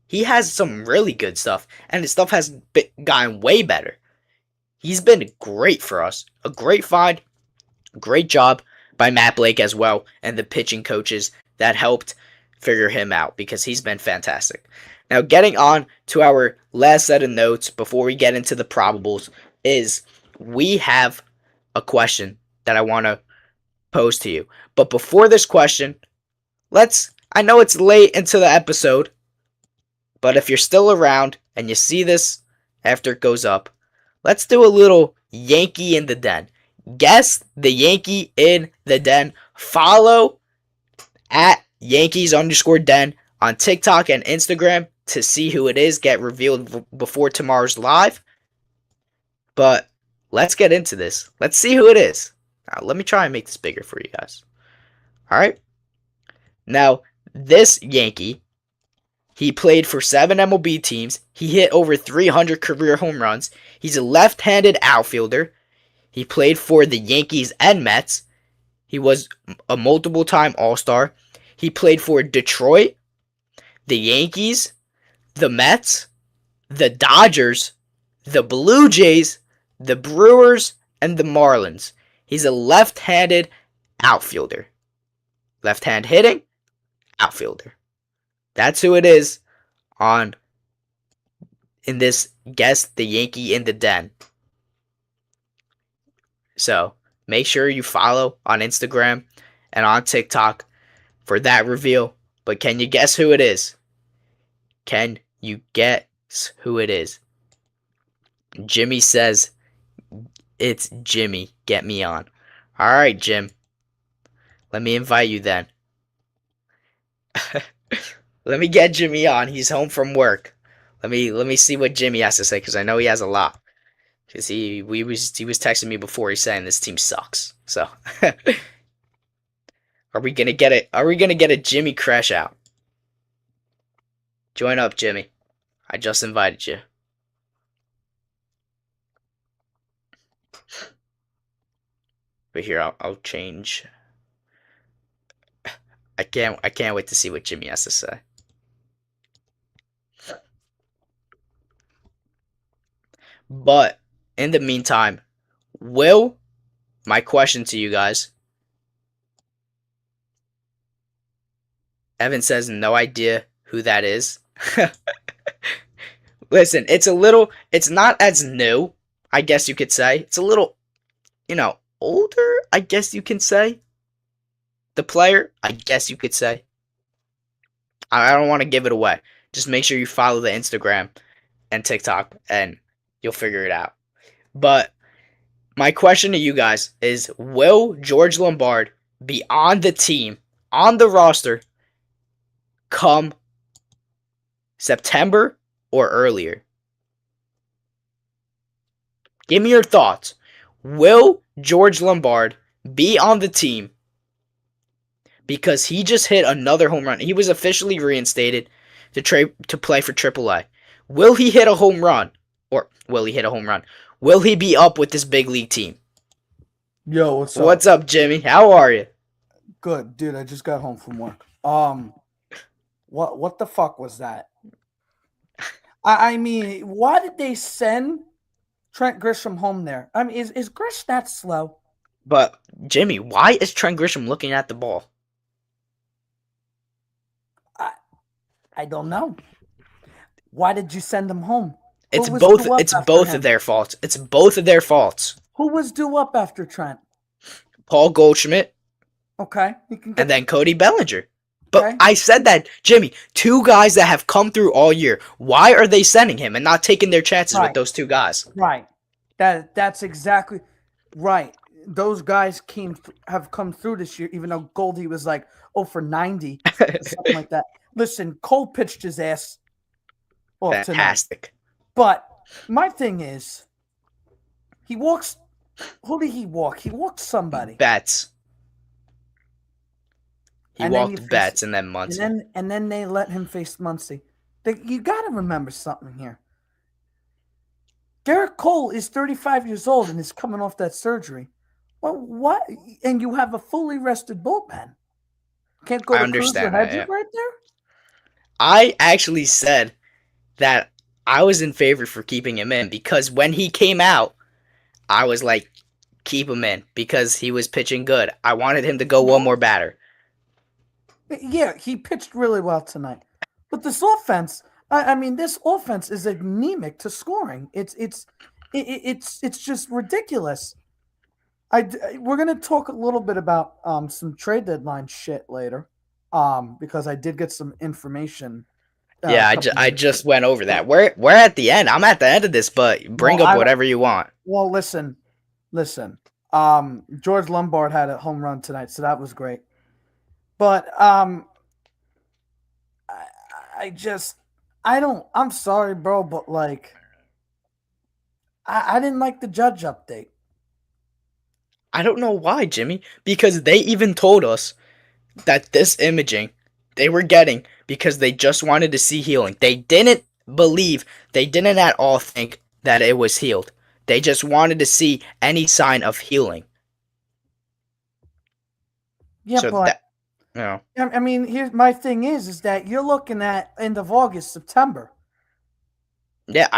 He has some really good stuff. And his stuff has gotten way better. He's been great for us. A great find. Great job by Matt Blake as well. And the pitching coaches that helped figure him out because he's been fantastic. Now getting on to our last set of notes before we get into the probables is we have a question that I want to pose to you. But before this question, I know it's late into the episode, but if you're still around and you see this after it goes up, let's do a little Yankee in the Den. Guess the Yankee in the Den. Follow at Yankees_Den on TikTok and Instagram to see who it is get revealed before tomorrow's live. But let's get into this. Let's see who it is. Now, let me try and make this bigger for you guys. All right. Now, this Yankee, he played for 7 MLB teams. He hit over 300 career home runs. He's a left-handed outfielder. He played for the Yankees and Mets. He was a multiple-time All-Star. He played for Detroit, the Yankees, the Mets, the Dodgers, the Blue Jays, the Brewers, and the Marlins. He's a left-handed outfielder. Left-hand hitting, outfielder. That's who it is on in this Guess the Yankee in the Den. So make sure you follow on Instagram and on TikTok for that reveal. But can you guess who it is? Can you guess who it is? Jimmy says it's Jimmy. Get me on. All right, Jim. Let me invite you then. Let me get Jimmy on. He's home from work. Let me see what Jimmy has to say because I know he has a lot. Because he was texting me before. He's saying this team sucks. So are we gonna get it? Are we gonna get a Jimmy crash out? Join up, Jimmy. I just invited you. But here, I'll change. I can't wait to see what Jimmy has to say. But in the meantime, my question to you guys. Evan says no idea who that is. Listen, it's not as new, I guess you could say. It's a little, older, I guess you can say. The player, I guess you could say. I don't want to give it away. Just make sure you follow the Instagram and TikTok and you'll figure it out. But my question to you guys is, will George Lombard be on the team, on the roster, come September or earlier? Give me your thoughts. Will George Lombard be on the team because he just hit another home run? He was officially reinstated to play for AAA. Will he hit a home run? Or will he hit a home run? Will he be up with this big league team? Yo, what's up? What's up, Jimmy? How are you? Good, dude. I just got home from work. What the fuck was that? I mean, why did they send Trent Grisham home there? I mean, is Grish that slow? But Jimmy, why is Trent Grisham looking at the ball? I don't know. Why did you send him home? It's both of their faults. It's both of their faults. Who was due up after Trent? Paul Goldschmidt. Okay. And then Cody Bellinger. But okay. I said that, Jimmy, two guys that have come through all year. Why are they sending him and not taking their chances with those two guys? Right. That's exactly right. Those guys have come through this year, even though Goldie was like 0 for 90, something like that. Listen, Cole pitched his ass off fantastic tonight. But my thing is, he walks. Who did he walk? He walked somebody. Betts. He walked Betts and then Muncy. And then they let him face Muncy. You got to remember something here. Garrett Cole is 35 years old and is coming off that surgery. Well, what? And you have a fully rested bullpen. Can't go to Cruiser Hedrick right there? I actually said that I was in favor for keeping him in because when he came out, I was like, keep him in because he was pitching good. I wanted him to go one more batter. Yeah, he pitched really well tonight. But this offense, this offense is anemic to scoring. It's just ridiculous. We're gonna talk a little bit about some trade deadline shit later, because I did get some information. I just went over that. We're at the end. I'm at the end of this, but bring up whatever you want. Well, listen. George Lombard had a home run tonight, so that was great. But I'm sorry, bro, but like, I didn't like the Judge update. I don't know why, Jimmy, because they even told us that this imaging they were getting because they just wanted to see healing. They didn't believe, they didn't at all think that it was healed. They just wanted to see any sign of healing. Yeah, So but that, you know, I mean, here's my thing is that you're looking at end of August, September. yeah,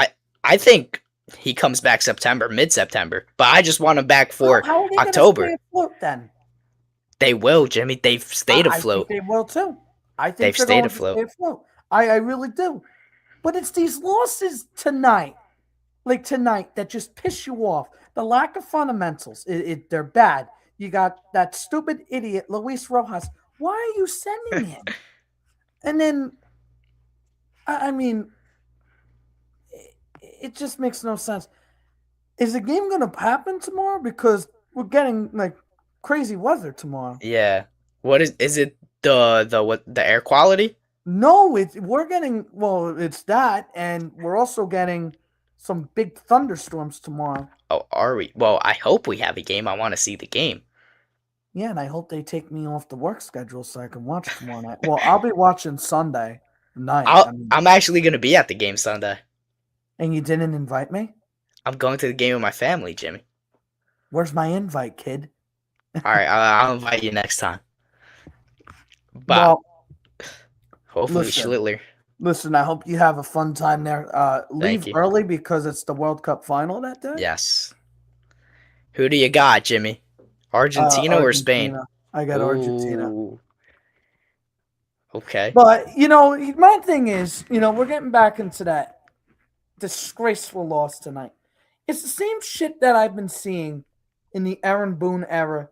I think he comes back September, mid September, but I just want him back for How are they going to stay October. afloat then? They will, Jimmy. They've stayed I think afloat. they will too. I think They've they're stayed going to stay afloat. afloat. I really do. But it's these losses tonight, like tonight, that just piss you off. The lack of fundamentals, they're bad. You got that stupid idiot, Luis Rojas. Why are you sending him? And then, I mean, it just makes no sense. Is the game going to happen tomorrow? Because we're getting like crazy weather tomorrow. Yeah. What is it the air quality? No, we're getting it's that, and we're also getting some big thunderstorms tomorrow. Oh, are we? Well, I hope we have a game. I want to see the game. Yeah, and I hope they take me off the work schedule so I can watch tomorrow night. Well, I'll be watching Sunday night. I mean, I'm actually gonna be at the game Sunday. and you didn't invite me? I'm going to the game with my family, Jimmy. Where's my invite, kid? All right, I'll invite you next time. But Well, hopefully listen, Schlittler. listen. I hope you have a fun time there. Thank Leave you. early because it's the World Cup final that day. Yes. Who do you got, Jimmy? Argentina or Spain? Argentina. I got Argentina. Ooh. Okay. But my thing is, we're getting back into that disgraceful loss tonight. It's the same shit that I've been seeing in the Aaron Boone era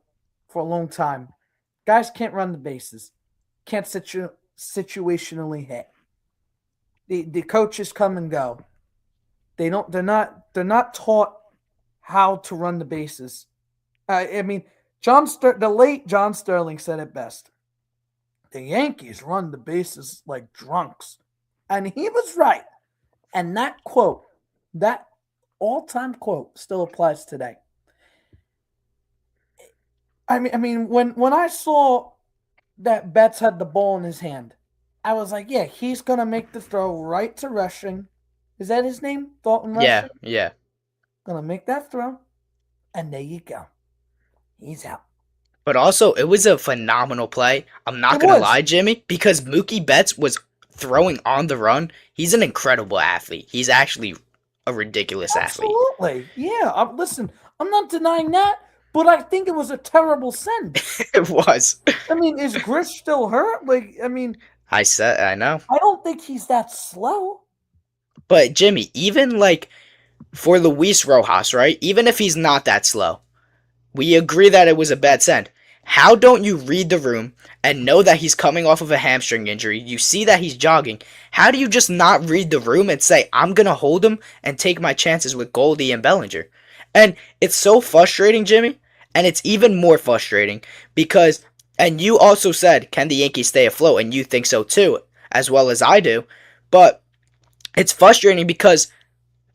for a long time. Guys can't run the bases, can't situationally hit. The coaches come and go. They don't. They're not taught how to run the bases. I mean, the late John Sterling said it best. The Yankees run the bases like drunks, and he was right. And that all-time quote, still applies today. I mean, when I saw that Betts had the ball in his hand, I was like, yeah, he's gonna make the throw right to Rushing. Is that his name? Dalton Yeah, Rushing? yeah. Gonna make that throw, and there you go. He's out. But also, it was a phenomenal play. I'm not It gonna was. lie, Jimmy, because Mookie Betts was throwing on the run. He's an incredible athlete. He's actually a ridiculous athlete. Absolutely. Yeah. Listen, I'm not denying that, but I think it was a terrible send. It was. I mean, is Grish still hurt? Like, I mean, I know. I don't think he's that slow. But Jimmy, even like for Luis Rojas, right? Even if he's not that slow, we agree that it was a bad send. How don't you read the room and know that he's coming off of a hamstring injury? You see that he's jogging. How do you just not read the room and say, I'm going to hold him and take my chances with Goldie and Bellinger? And it's so frustrating, Jimmy. And it's even more frustrating because, and you also said, can the Yankees stay afloat? And you think so too, as well as I do. But it's frustrating because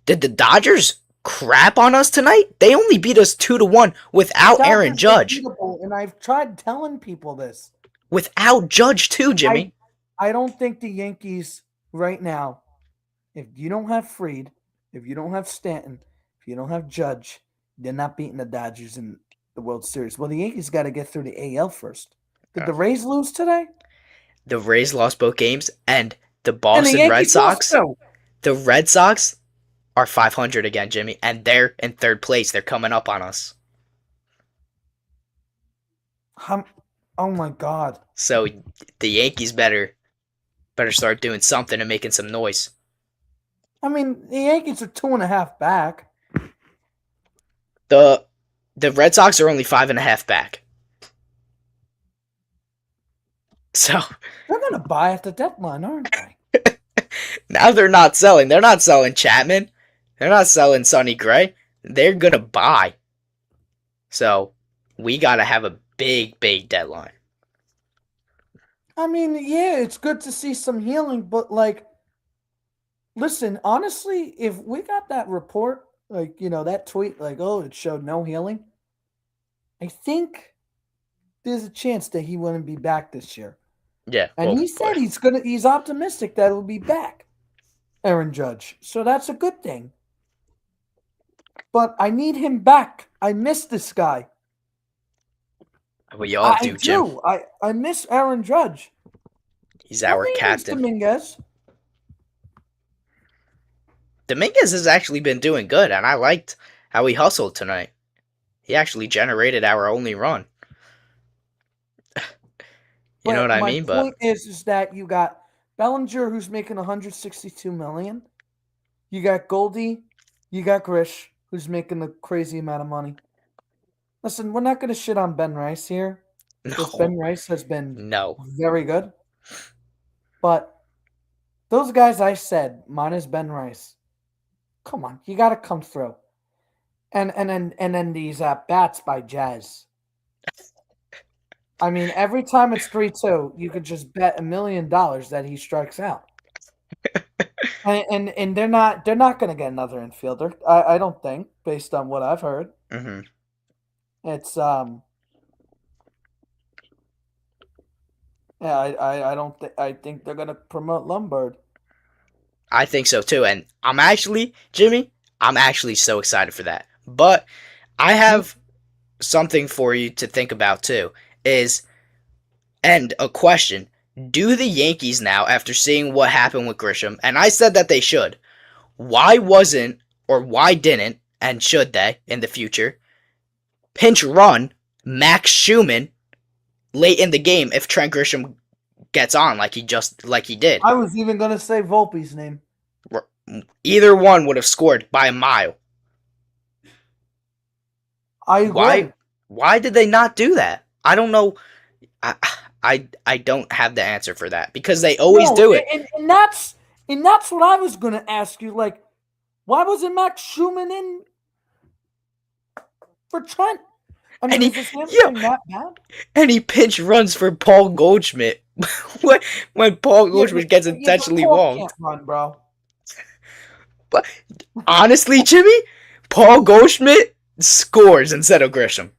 did the Dodgers crap on us tonight? They only beat us 2-1 without Aaron Dodgers are Judge. beatable, and I've tried telling people this. Without Judge too, I Jimmy. I don't think the Yankees right now, if you don't have Fried, if you don't have Stanton, if you don't have Judge, they're not beating the Dodgers in the World Series. Well, the Yankees got to get through the AL first. Did the Rays lose today? The Rays lost both games, and the And the Boston Red Yankees lost Sox, too. the Red Sox are 500 again, Jimmy, and they're in third place. They're coming up on us. Oh my God. So the Yankees better start doing something and making some noise. I mean, the Yankees are 2.5 back. The the Red Sox are only 5.5 back. So They're going to buy at the deadline, aren't they? now they're not selling. They're not selling Chapman. They're not selling Sonny Gray. They're gonna buy. So we gotta have a big deadline. I mean, yeah, it's good to see some healing, but like, listen, honestly, if we got that report Like, that tweet, like, oh, it showed no healing. I think there's a chance that he wouldn't be back this year. Yeah, And well, he said he's optimistic that he'll be back, Aaron Judge. So that's a good thing. But I need him back. I miss this guy. we all I do, Jim. do. I miss Aaron Judge. He's our Nothing against captain. Dominguez. Dominguez has actually been doing good, and I liked how he hustled tonight. He actually generated our only run. You know what But I my mean? But point is that you got Bellinger, who's making 162 million. You got Goldie. You got Grish, who's making a crazy amount of money. Listen, we're not going to shit on Ben Rice here, because no, Ben Rice has been no. very good. But those guys I said, minus Ben Rice, come on, you got to come through. And then these bats by Jazz. I mean, every time it's 3-2, you could just bet $1 million that he strikes out. And they're not going to get another infielder. I don't think, based on what I've heard. Mm-hmm. It's yeah, I don't think I think they're going to promote Lombard. I think so too, and Jimmy, I'm actually so excited for that. But I have something for you to think about too. And a question: do the Yankees now, after seeing what happened with Grisham, and I said that they should, why wasn't or why didn't, and should they in the future pinch run Max Schumann late in the game if Trent Grisham gets on like he did? I was even going to say Volpe's name. Either one would have scored by a mile. I agree. Why did they not do that? I don't know. I don't have the answer for that because they always do it. And that's what I was going to ask you. Like, why wasn't Max Schumann in for Trent? I mean, is his hamstring that bad? And he pinch runs for Paul Goldschmidt when Paul Goldschmidt gets intentionally walked. Can't run, bro. But honestly, Jimmy, Paul Goldschmidt scores instead of Grisham.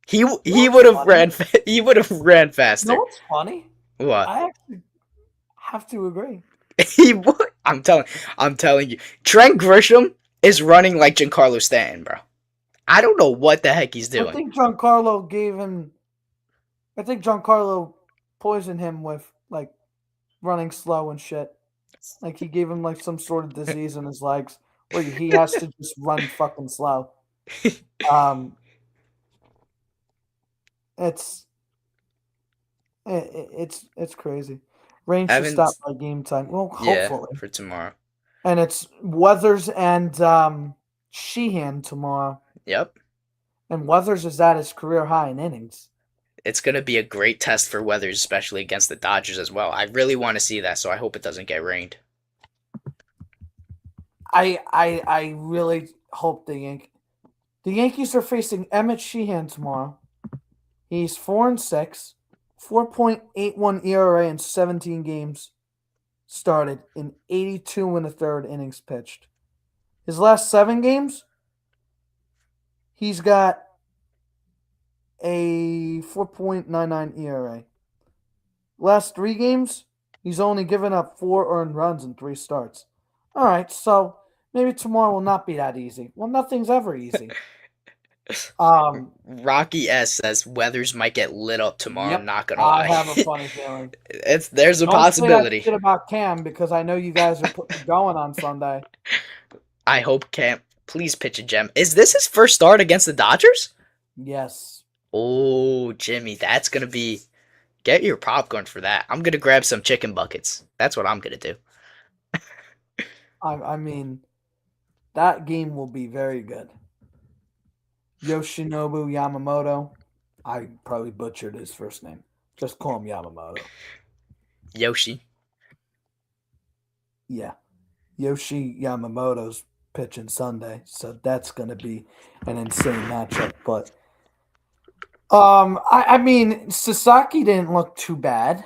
He would have ran. He would have ran faster. You know what's funny? What? I actually have to agree. He would. I'm telling you. Trent Grisham is running like Giancarlo Stanton, bro. I don't know what the heck he's doing. I think Giancarlo poisoned him with like running slow and shit. Like he gave him like some sort of disease in his legs where he has to just run fucking slow. It's crazy. Rain should stop by game time. Well, hopefully for tomorrow. And it's Weathers and Sheehan tomorrow. Yep. And Weathers is at his career high in innings. It's going to be a great test for Weathers, especially against the Dodgers as well. I really want to see that, so I hope it doesn't get rained. I really hope the Yankees are facing Emmett Sheehan tomorrow. He's 4-6, 4.81 ERA in 17 games started in 82 1/3 innings pitched. His last 7 games, he's got a 4.99 ERA. Last 3 games, he's only given up 4 earned runs in 3 starts. All right, so maybe tomorrow will not be that easy. Well, nothing's ever easy. Rocky S says Weathers might get lit up tomorrow. Yep, I'm not gonna lie. I have a funny feeling. There's a possibility. Don't say that shit about Cam because I know you guys are going on Sunday. I hope Cam please pitch a gem. Is this his first start against the Dodgers? Yes. Oh, Jimmy, that's gonna be. Get your popcorn for that. I'm gonna grab some chicken buckets. That's what I'm gonna do. I mean, that game will be very good. Yoshinobu Yamamoto. I probably butchered his first name. Just call him Yamamoto. Yoshi. Yeah. Yoshi Yamamoto's pitching Sunday, so that's going to be an insane matchup. But, I mean, Sasaki didn't look too bad.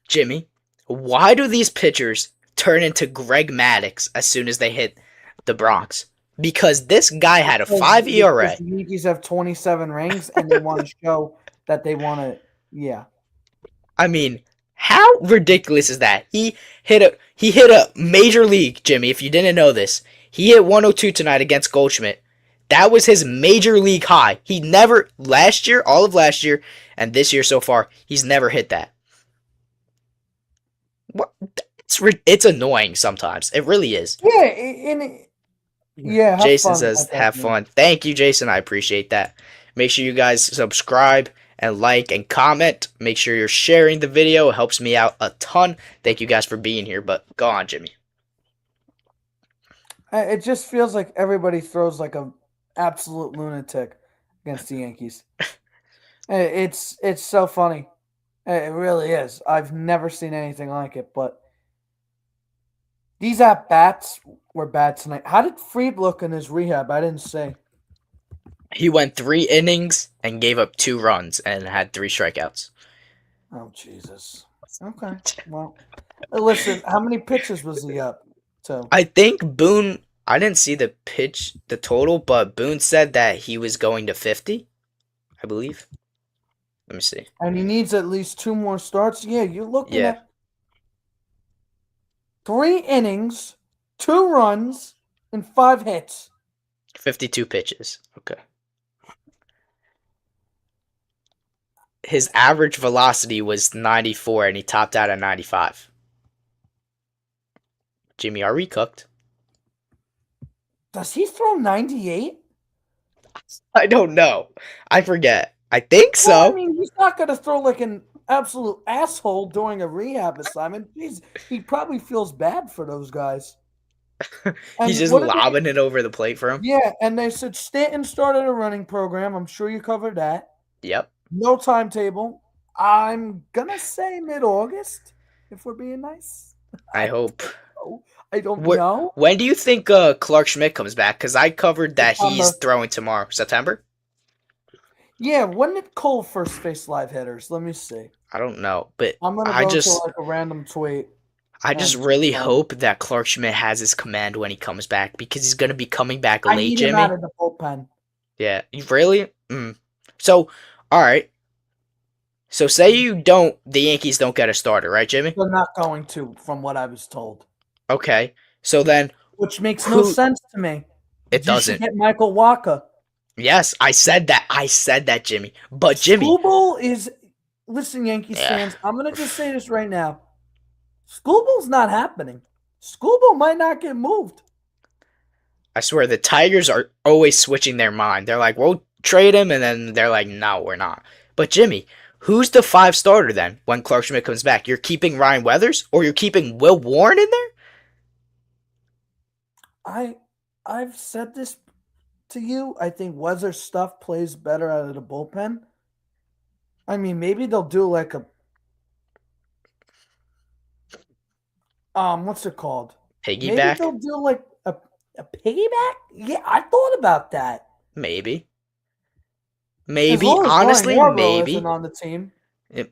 Jimmy, why do these pitchers turn into Greg Maddux as soon as they hit the Bronx. Because this guy had a 5 Because ERA. the Yankees have 27 rings and they want to show that they want to. Yeah. I mean, how ridiculous is that? He hit a major league, Jimmy, if you didn't know this. He hit 102 tonight against Goldschmidt. That was his major league high. He never last year, all of last year, and this year so far, he's never hit that. What? It's annoying sometimes. It really is. Yeah. Yeah. Have Jason fun says, at that have game. fun. Thank you, Jason. I appreciate that. Make sure you guys subscribe and like and comment. Make sure you're sharing the video. It helps me out a ton. Thank you guys for being here. But go on, Jimmy. It just feels like everybody throws like a absolute lunatic against the Yankees. It's so funny. It really is. I've never seen anything like it. But these at bats were bad tonight. How did Fried look in his rehab? I didn't say. He went 3 innings and gave up 2 runs and had 3 strikeouts. Oh Jesus. Okay. Well, listen. How many pitches was he up to? I think Boone. I didn't see the total, but Boone said that he was going to 50. I believe. Let me see. And he needs at least 2 more starts. Yeah, you're looking Yeah. at 3 innings, 2 runs, and 5 hits. 52 pitches. Okay. His average velocity was 94 and he topped out at 95. Jimmy, are we cooked? Does he throw 98? I don't know. I forget. I think Well, I so. mean, he's not going to throw like an absolute asshole during a rehab assignment. He probably feels bad for those guys. He's And just what did they? lobbing it over the plate for him. Yeah, and they said Stanton started a running program. I'm sure you covered that. Yep. No timetable. I'm gonna say mid-August, if we're being nice. I hope. know. I don't Where, know. when do you think Clark Schmidt comes back? Because I covered that he's September. throwing tomorrow. September? Yeah, when did Cole first face live hitters? Let me see. I don't know. But I'm gonna I go to just like a random tweet. I just and really hope that Clark Schmidt has his command when he comes back because he's going to be coming back I late, need him out Jimmy. of the bullpen. Yeah. Really? So, all right. So say the Yankees don't get a starter, right, Jimmy? They're not going to, from what I was told. Okay. So then Which makes no sense to me. It You should doesn't. get Michael Wacha. Yes, I said that. I said that, Jimmy. But Jimmy, Schoolboy is. Listen, Yankees yeah, fans, I'm gonna just say this right now. Schoolboy's not happening. Schoolboy might not get moved. I swear the Tigers are always switching their mind. They're like, we'll trade him, and then they're like, no, we're not. But Jimmy, who's the 5 starter then when Clark Schmidt comes back? You're keeping Ryan Weathers or you're keeping Will Warren in there? I've said this to you. I think Weather's stuff plays better out of the bullpen. I mean, maybe they'll do like a what's it called? Maybe Piggyback? they'll do like a piggyback. Yeah, I thought about that. Maybe. As Maybe. long as Honestly, Ryan Yarbrough isn't maybe. on the team.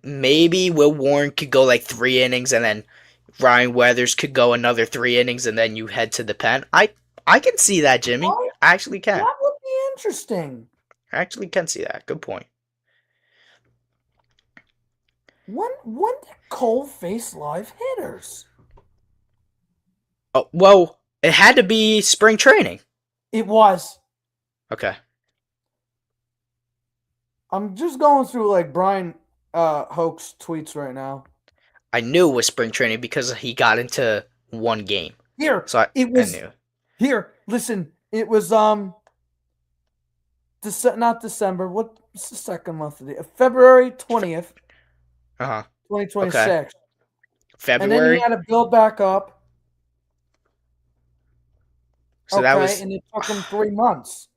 Maybe Will Warren could go like 3 innings and then Ryan Weathers could go another 3 innings and then you head to the pen. I can see that, Jimmy. Right? I actually can. That would be interesting. I actually can see that. Good point. When did Cole face live hitters? Oh, well, it had to be spring training. It was. Okay. I'm just going through like Brian Hoke's tweets right now. I knew it was spring training because he got into one game. Here, So it I was. knew. Here, listen. It was not December. What's the second month of the February 20th, Uh-huh. 2026. Okay. And February. then he had to build back up. So okay, that was and it took him 3 months.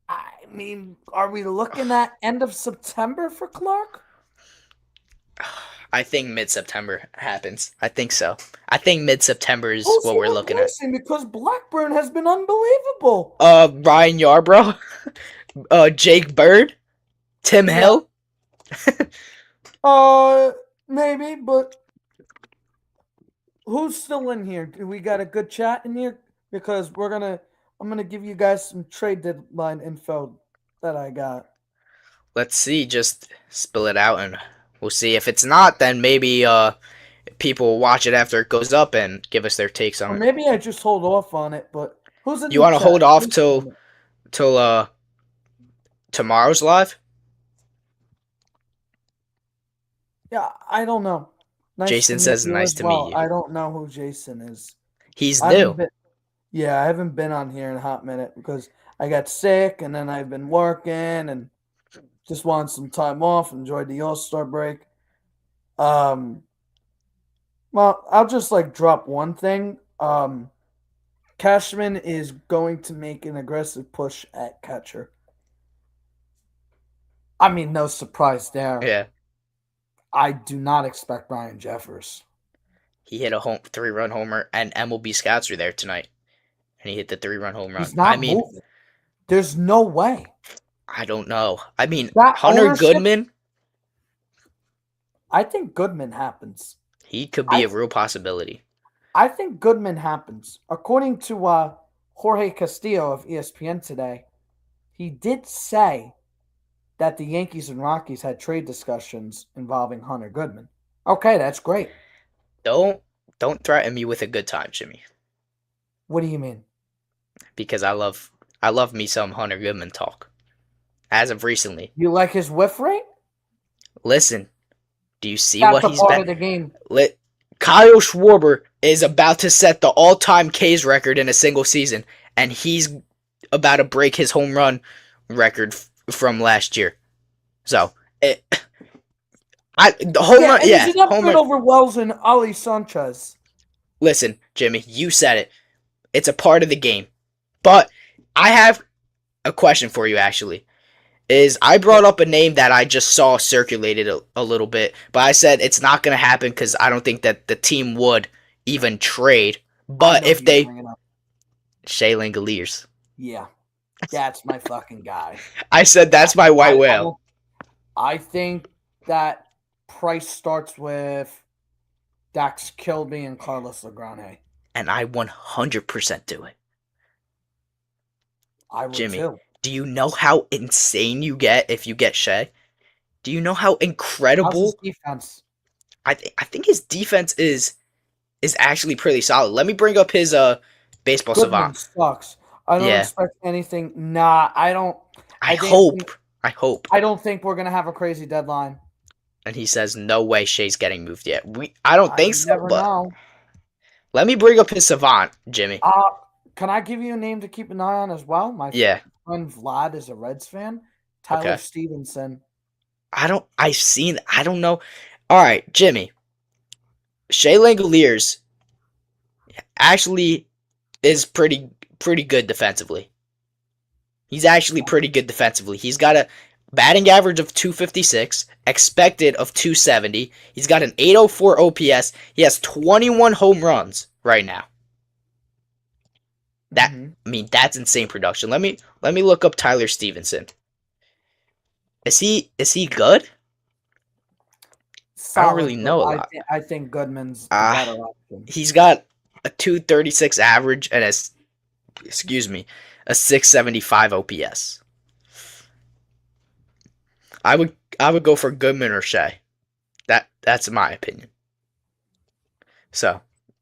I mean, are we looking at end of September for Clark? I think mid-September happens. I think so. I think mid-September is Who's what he we're looking at. replacing? Because Blackburn has been unbelievable. Ryan Yarbrough, Jake Bird, Tim Hill. Maybe, but who's still in here? Do we got a good chat in here? Because I'm gonna give you guys some trade deadline info that I got. Let's see, just spill it out and we'll see. If it's not, then maybe people will watch it after it goes up and give us their takes Or on it. maybe I just hold off on it. But who's in You the want to chat? hold off till tomorrow's live? Yeah, I don't know. Nice to Jason meet says you nice as to meet well. you. I don't know who Jason is. He's I haven't new. been. Yeah, I haven't been on here in a hot minute because I got sick and then I've been working and just wanted some time off. Enjoyed the All Star break. Um, well, I'll just like drop one thing. Cashman is going to make an aggressive push at catcher. I mean, no surprise there. Yeah. I do not expect Ryan Jeffers. He hit a 3-run homer, and MLB scouts were there tonight, and he hit the 3-run home run. He's I not mean, moving. There's no way. I don't know. I mean, That Hunter ownership, Goodman, I think Goodman happens. he could be I a real possibility. I think Goodman happens. According to Jorge Castillo of ESPN today, he did say that the Yankees and Rockies had trade discussions involving Hunter Goodman. Okay, that's great. Don't don't threaten me with a good time, Jimmy, What do you mean? because I love me some Hunter Goodman talk. As of recently, You like his whiff rate? listen, do you see That's what a he's part been? of the game. Kyle Schwarber is about to set the all-time Ks record in a single season, and he's about to break his home run record from last year. So, the home Yeah, run, and he's yeah, an home upgrade run. over Wells and Ali Sanchez. Listen, Jimmy, you said it. It's a part of the game. But I have a question for you, actually. I Yeah, brought up a name that I just saw circulated a little bit, but I said it's not going to happen because I don't think that the team would even trade. I But know if who you're they, bringing up. Shea Langoliers. Yeah, that's my fucking guy. I said that's my white I whale, don't. I think that price starts with Dax Kilby and Carlos Legrand. and I 100% do it. I would Jimmy, too. do you know how insane you get if you get Shea? Do you know how How's his incredible? defense? I think his defense is actually pretty solid. Let me bring up his baseball Goodman savant. sucks. I don't Yeah, expect anything. Nah, I don't. I I think. hope. I hope. I don't think we're gonna have a crazy deadline. And he says no way Shea's getting moved yet. I don't think You so, never but know. let me bring up his savant, Jimmy. Uh, can I give you a name to keep an eye on as well? My Yeah. friend Vlad is a Reds fan. Tyler Okay. Stevenson. I don't know. All right, Jimmy. Shea Langoliers actually is pretty good defensively. He's actually pretty good defensively. He's got a batting average of 256, expected of 270. He's got an 804 OPS. He has 21 home runs right now. Mm-hmm. I mean, that's insane production. Let me look up Tyler Stevenson. Is he good? I don't Solid, really but know a lot. I think Goodman's the Uh better option. he's got a 236 average and a 675 OPS. I would go for Goodman or Shea. That's my opinion. So,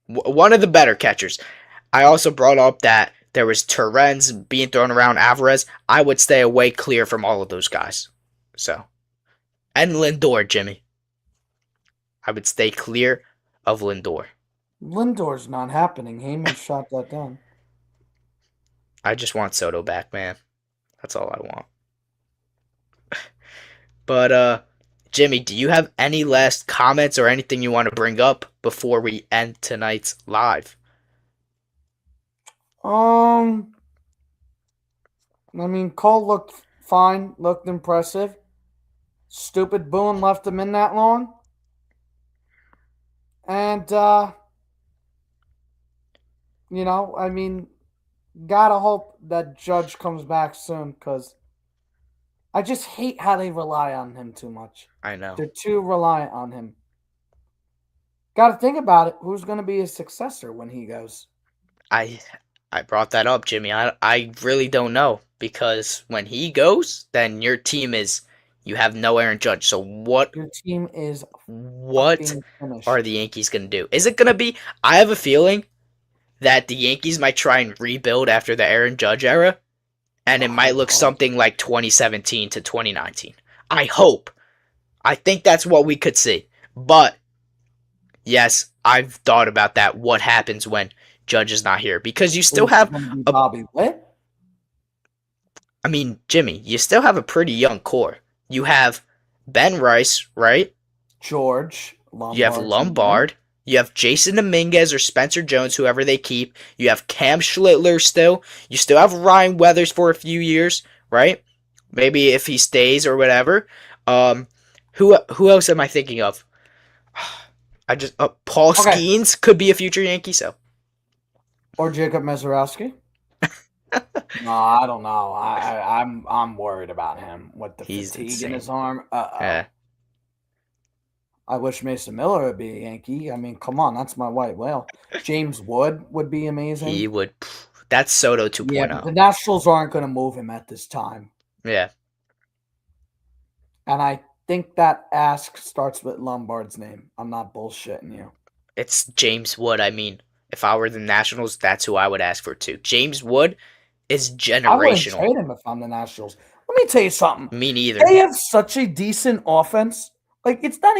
one of the better catchers. I also brought up that there was Torrens being thrown around Alvarez. I would stay away clear from all of those guys. So, and Lindor, Jimmy. I would stay clear of Lindor. Lindor's not happening. Heyman shot that down. I just want Soto back, man. That's all I want. But Jimmy, do you have any last comments or anything you want to bring up before we end tonight's live? Um, I mean, Cole looked fine, looked impressive. Stupid Boone left him in that long. And I mean, gotta hope that Judge comes back soon because I just hate how they rely on him too much. I know. They're too reliant on him. Got to think about it. Who's going to be his successor when he goes? I I brought that up, Jimmy. I really don't know because when he goes, then your team is you have no Aaron Judge. So Your team is what fucking are finished. the Yankees gonna do? Is it gonna be? I have a feeling that the Yankees might try and rebuild after the Aaron Judge era, and it I might look hope. something like 2017 to 2019. I hope. I think that's what we could see. But yes, I've thought about that. What happens when Judge is not here? Because you still Is it have going to be a Bobby Witt? I mean, Jimmy, you still have a pretty young core. You have Ben Rice, right? George You have Lombard Jr. Lombard. You have Jason Dominguez or Spencer Jones, whoever they keep. You have Cam Schlittler still. You still have Ryan Weathers for a few years, right? Maybe if he stays or whatever. Um, who else am I thinking of? I just Paul Okay. Skeens could be a future Yankee. So Or Jacob Mezorowski? No, I don't know. I'm worried about him with the he's fatigue in his insane. arm. Uh, I wish Mason Miller would be a Yankee. I mean, come on, that's my white whale. James Wood would be he amazing. would. That's Soto Yeah, but 2.0. the Nationals aren't going to move him at this time. Yeah. And I think that ask starts with Lombard's name. I'm not bullshitting you. It's James Wood. I mean, if I were the Nationals, that's who I would ask for too. James Wood is I wouldn't generational. trade him if I'm the Nationals. Let me tell you something. Me neither. They have such a decent offense. Like, it's not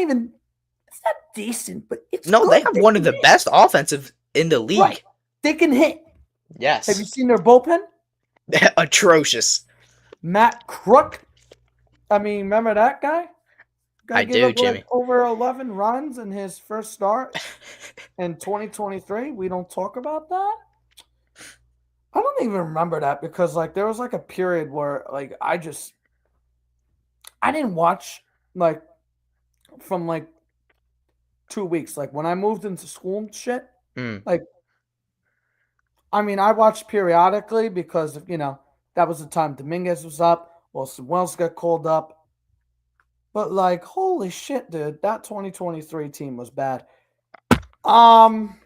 decent, but it's No, they good. have They one of can the hit. best offensive in the Right. league. They can hit. Have you Yes. seen their bullpen? Atrocious. Matt Crook. I mean, remember that guy? Guy I gave do, up like Jimmy. over 11 runs in his first start in 2023. We don't talk about that. I don't even remember that because like there was like a period where like I didn't watch like from like 2 weeks. Like when I moved into school and shit, Mm. like I mean I watched periodically because that was the time Dominguez was up, Wilson Wells got called up. But like holy shit, dude, that 2023 team was bad. Um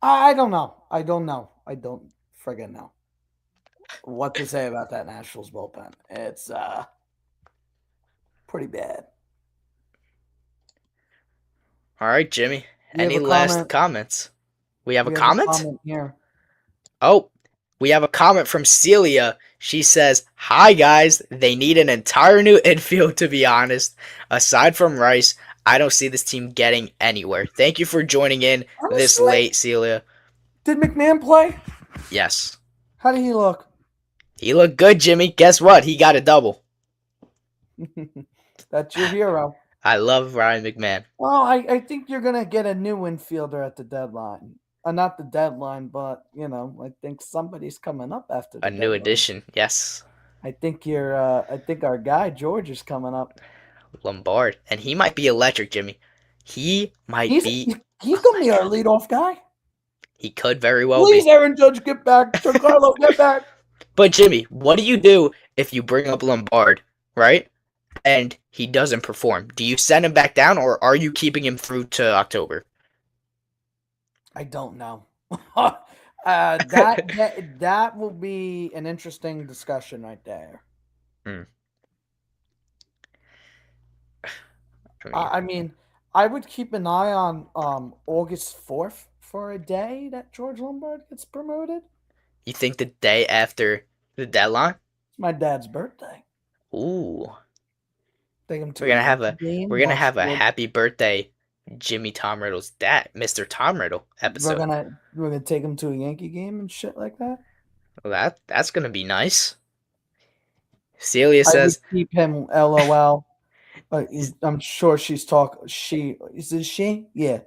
I don't know. I don't know. I don't friggin' know what to say about that Nationals bullpen. It's pretty bad. All right, Jimmy. We have Any a last comment. comments? We have a We have a comment? comment here. Oh, we have a comment from Celia. She says, "Hi guys, they need an entire new infield to be honest. Aside from Rice, I don't see this team getting anywhere. Thank you for joining in this Honestly, late, Celia." did McMahon play? Yes. How did he look? He looked good, Jimmy. Guess what? He got a double. That's your hero. I love Ryan McMahon. Well, I think you're gonna get a new infielder at the deadline. Not the deadline, but I think somebody's coming up after A the new deadline. addition. Yes. I think our guy George is coming up. Lombard. And he might be electric, Jimmy. He might He's be he's gonna be our electric. leadoff guy. He could very well Please, be. Aaron Judge, get back. Giancarlo, get back. But Jimmy, what do you do if you bring up Lombard, right? And he doesn't perform? Do you send him back down or are you keeping him through to October? I don't know. That will be an interesting discussion right there. Hmm. I mean, I mean, I would keep an eye on August 4th for a day that George Lombard gets promoted. you think the day after the deadline? It's my dad's birthday. Ooh. Take him to We're a gonna have Yankee a we're game. gonna Watch have a George. happy birthday Jimmy Tom Riddle's dad, Mr. Tom Riddle We're episode. gonna we're gonna take him to a Yankee game and shit like that. Well, that's gonna be nice. Celia I would says, keep him. LOL. I'm sure she's talk. She is it she? Yeah,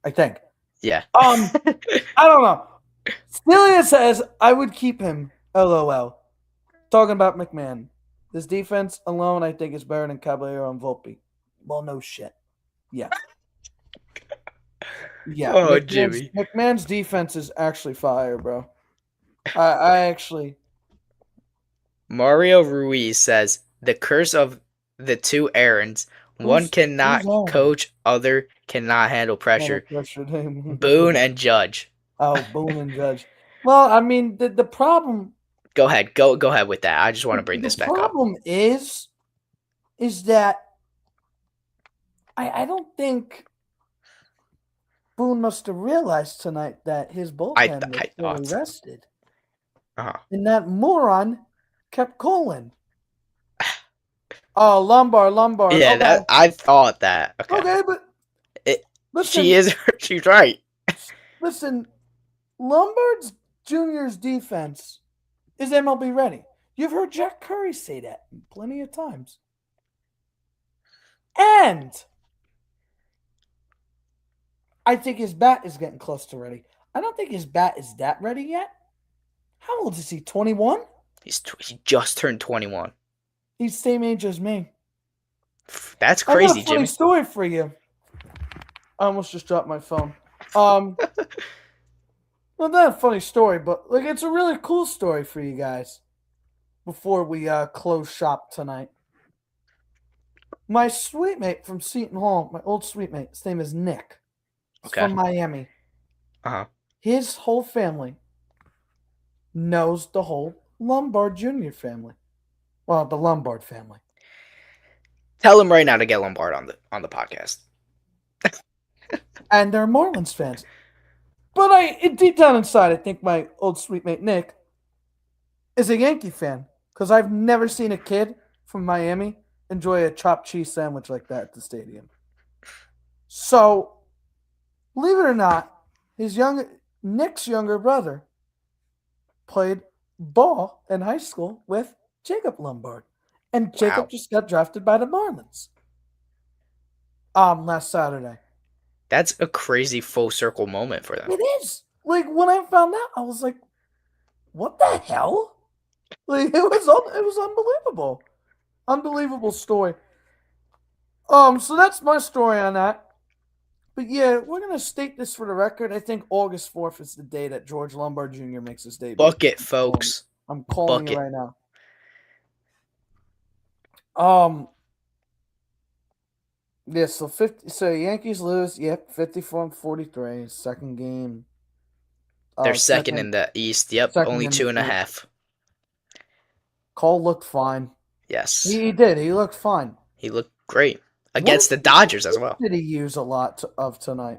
I think. yeah. I don't know. Celia says I would keep him. LOL. Talking about McMahon. This defense alone, I think, is better than Caballero and Volpe. Well, no shit. Yeah. Yeah. Oh, McMahon's, Jimmy. McMahon's defense is actually fire, bro. I actually. Mario Ruiz says, the curse of the two Aarons. One Who's cannot on? coach, other cannot handle Not a pressure. pressure name. Boone and Judge. Oh, Boone and Judge. Well, I mean, the problem Go ahead. Go ahead with that. I just want to bring the this back up. problem is that I don't think Boone must have realized tonight that his bullpen was I fully thought. rested, Uh-huh. and that moron kept calling. Oh, Lombard. Yeah, Okay, that I thought that. Okay. okay, but It, she listen, is she's right. listen. Lombard's Junior's defense is MLB ready. You've heard Jack Curry say that plenty of times. And I think his bat is getting close to ready. I don't think his bat is that ready yet. How old is he? 21? He just turned 21. He's the same age as me. That's I got crazy, a funny Jimmy. story for you. I almost just dropped my phone. Well, not a funny story, but like it's a really cool story for you guys. Before we close shop tonight, my sweet mate from Seton Hall, my old sweet mate, his name is Nick. He's Okay. from Miami. Uh-huh. His whole family knows the whole Lombard Jr. family. Well, the Lombard family. Tell him right now to get Lombard on the podcast. And they're Marlins fans. But deep down inside, I think my old sweet mate Nick is a Yankee fan. Because I've never seen a kid from Miami enjoy a chopped cheese sandwich like that at the stadium. So, believe it or not, Nick's younger brother played ball in high school with Jacob Lombard. And Jacob Wow. just got drafted by the Marlins. Last Saturday. That's a crazy full circle moment for them. It is. Like when I found out, I was like, what the hell? Like it was unbelievable. Unbelievable story. So that's my story on that. But yeah, we're gonna state this for the record. I think August 4th is the day that George Lombard Jr. makes his debut. Book it, folks. I'm calling Book you it. right now. Yeah, so Yankees lose, 54-43, second game. They're second in the East. Yep, second only in the 2.5. East. Cole looked fine. Yes. He did. He looked fine. He looked great. Against the Dodgers as well. Did he use a lot of tonight?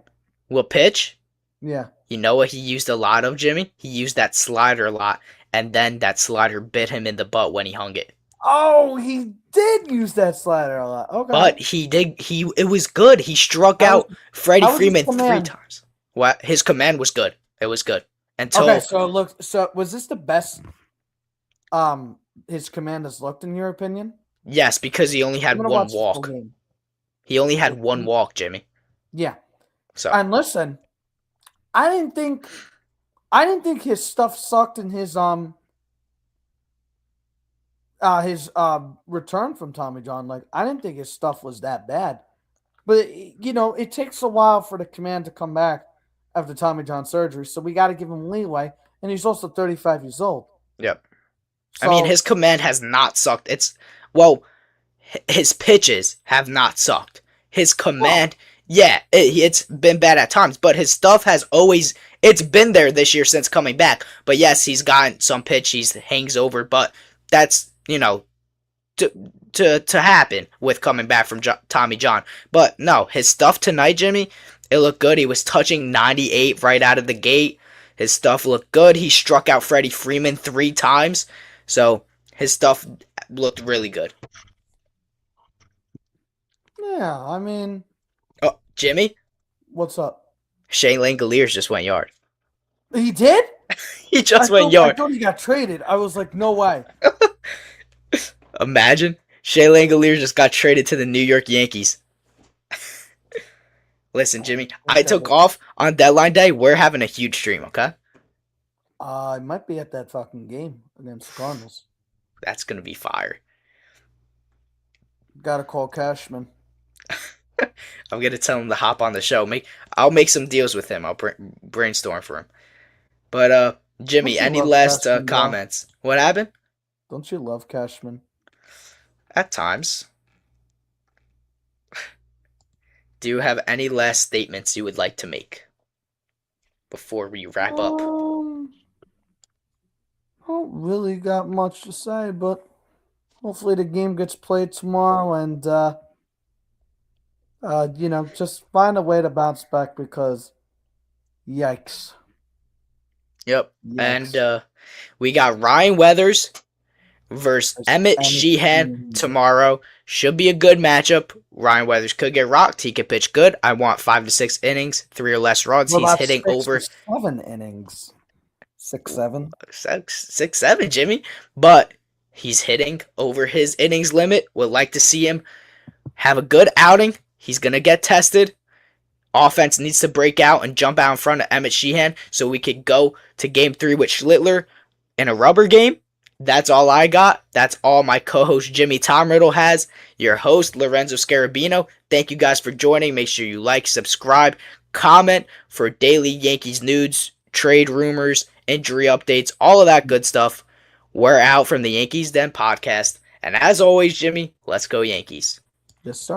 Will pitch? Yeah. You know what he used a lot of, Jimmy? He used that slider a lot, and then that slider bit him in the butt when he hung it. Oh, he did use that slider a lot. Okay. But it was good. He struck out Freddie Freeman 3 times. What? His command was good. It was good. Okay, so was this the best his command has looked in your opinion? Yes, because he only had one walk. He only had one walk, Jimmy. Yeah. So and listen, I didn't think his stuff sucked in his return from Tommy John. Like I didn't think his stuff was that bad. But it takes a while for the command to come back after Tommy John surgery, so we got to give him leeway. And he's also 35 years old. Yep. So, I mean, his command has not sucked. His pitches have not sucked. His command, it's been bad at times, but his stuff it's been there this year since coming back. But yes, he's gotten some pitch he hangs over, but that's, to happen with coming back from Tommy John. But no, his stuff tonight, Jimmy, it looked good. He was touching 98 right out of the gate. His stuff looked good. He struck out Freddie Freeman 3 times. So his stuff looked really good. Yeah, I mean... Oh, Jimmy? What's up? Shane Langoliers just went yard. He did? He just went yard. I thought he got traded. I was like, no way. Imagine. Shane Langoliers just got traded to the New York Yankees. Listen, Jimmy, I took off on deadline day. We're having a huge stream, okay? I might be at that fucking game against the Cardinals. That's going to be fire. Gotta call Cashman. I'm going to tell him to hop on the show. I'll make some deals with him. I'll brainstorm for him. But, Jimmy, any last comments? What happened? Don't you love Cashman? At times. Do you have any last statements you would like to make before we wrap up? I don't really got much to say, but hopefully the game gets played tomorrow, and just find a way to bounce back because yikes, Yep. And yikes. we got Ryan Weathers versus There's Emmett Emmett Sheehan Sheehan. tomorrow. Should be a good matchup. Ryan Weathers could get rocked. He could pitch good. I want 5 to 6 innings, 3 or less runs. What He's about hitting 6 or 7 innings? 6, 7. 6, 7, Jimmy. But he's hitting over his innings limit. Would like to see him have a good outing. He's gonna get tested. Offense needs to break out and jump out in front of Emmett Sheehan so we could go to game 3 with Schlittler in a rubber game. That's all I got. That's all my co-host Jimmy Tom Riddle has. Your host Lorenzo Scarabino. Thank you guys for joining. Make sure you like, subscribe, comment for daily Yankees news, trade rumors, injury updates, all of that good stuff. We're out from the Yankees Den podcast. And as always, Jimmy, let's go Yankees. Yes, sir.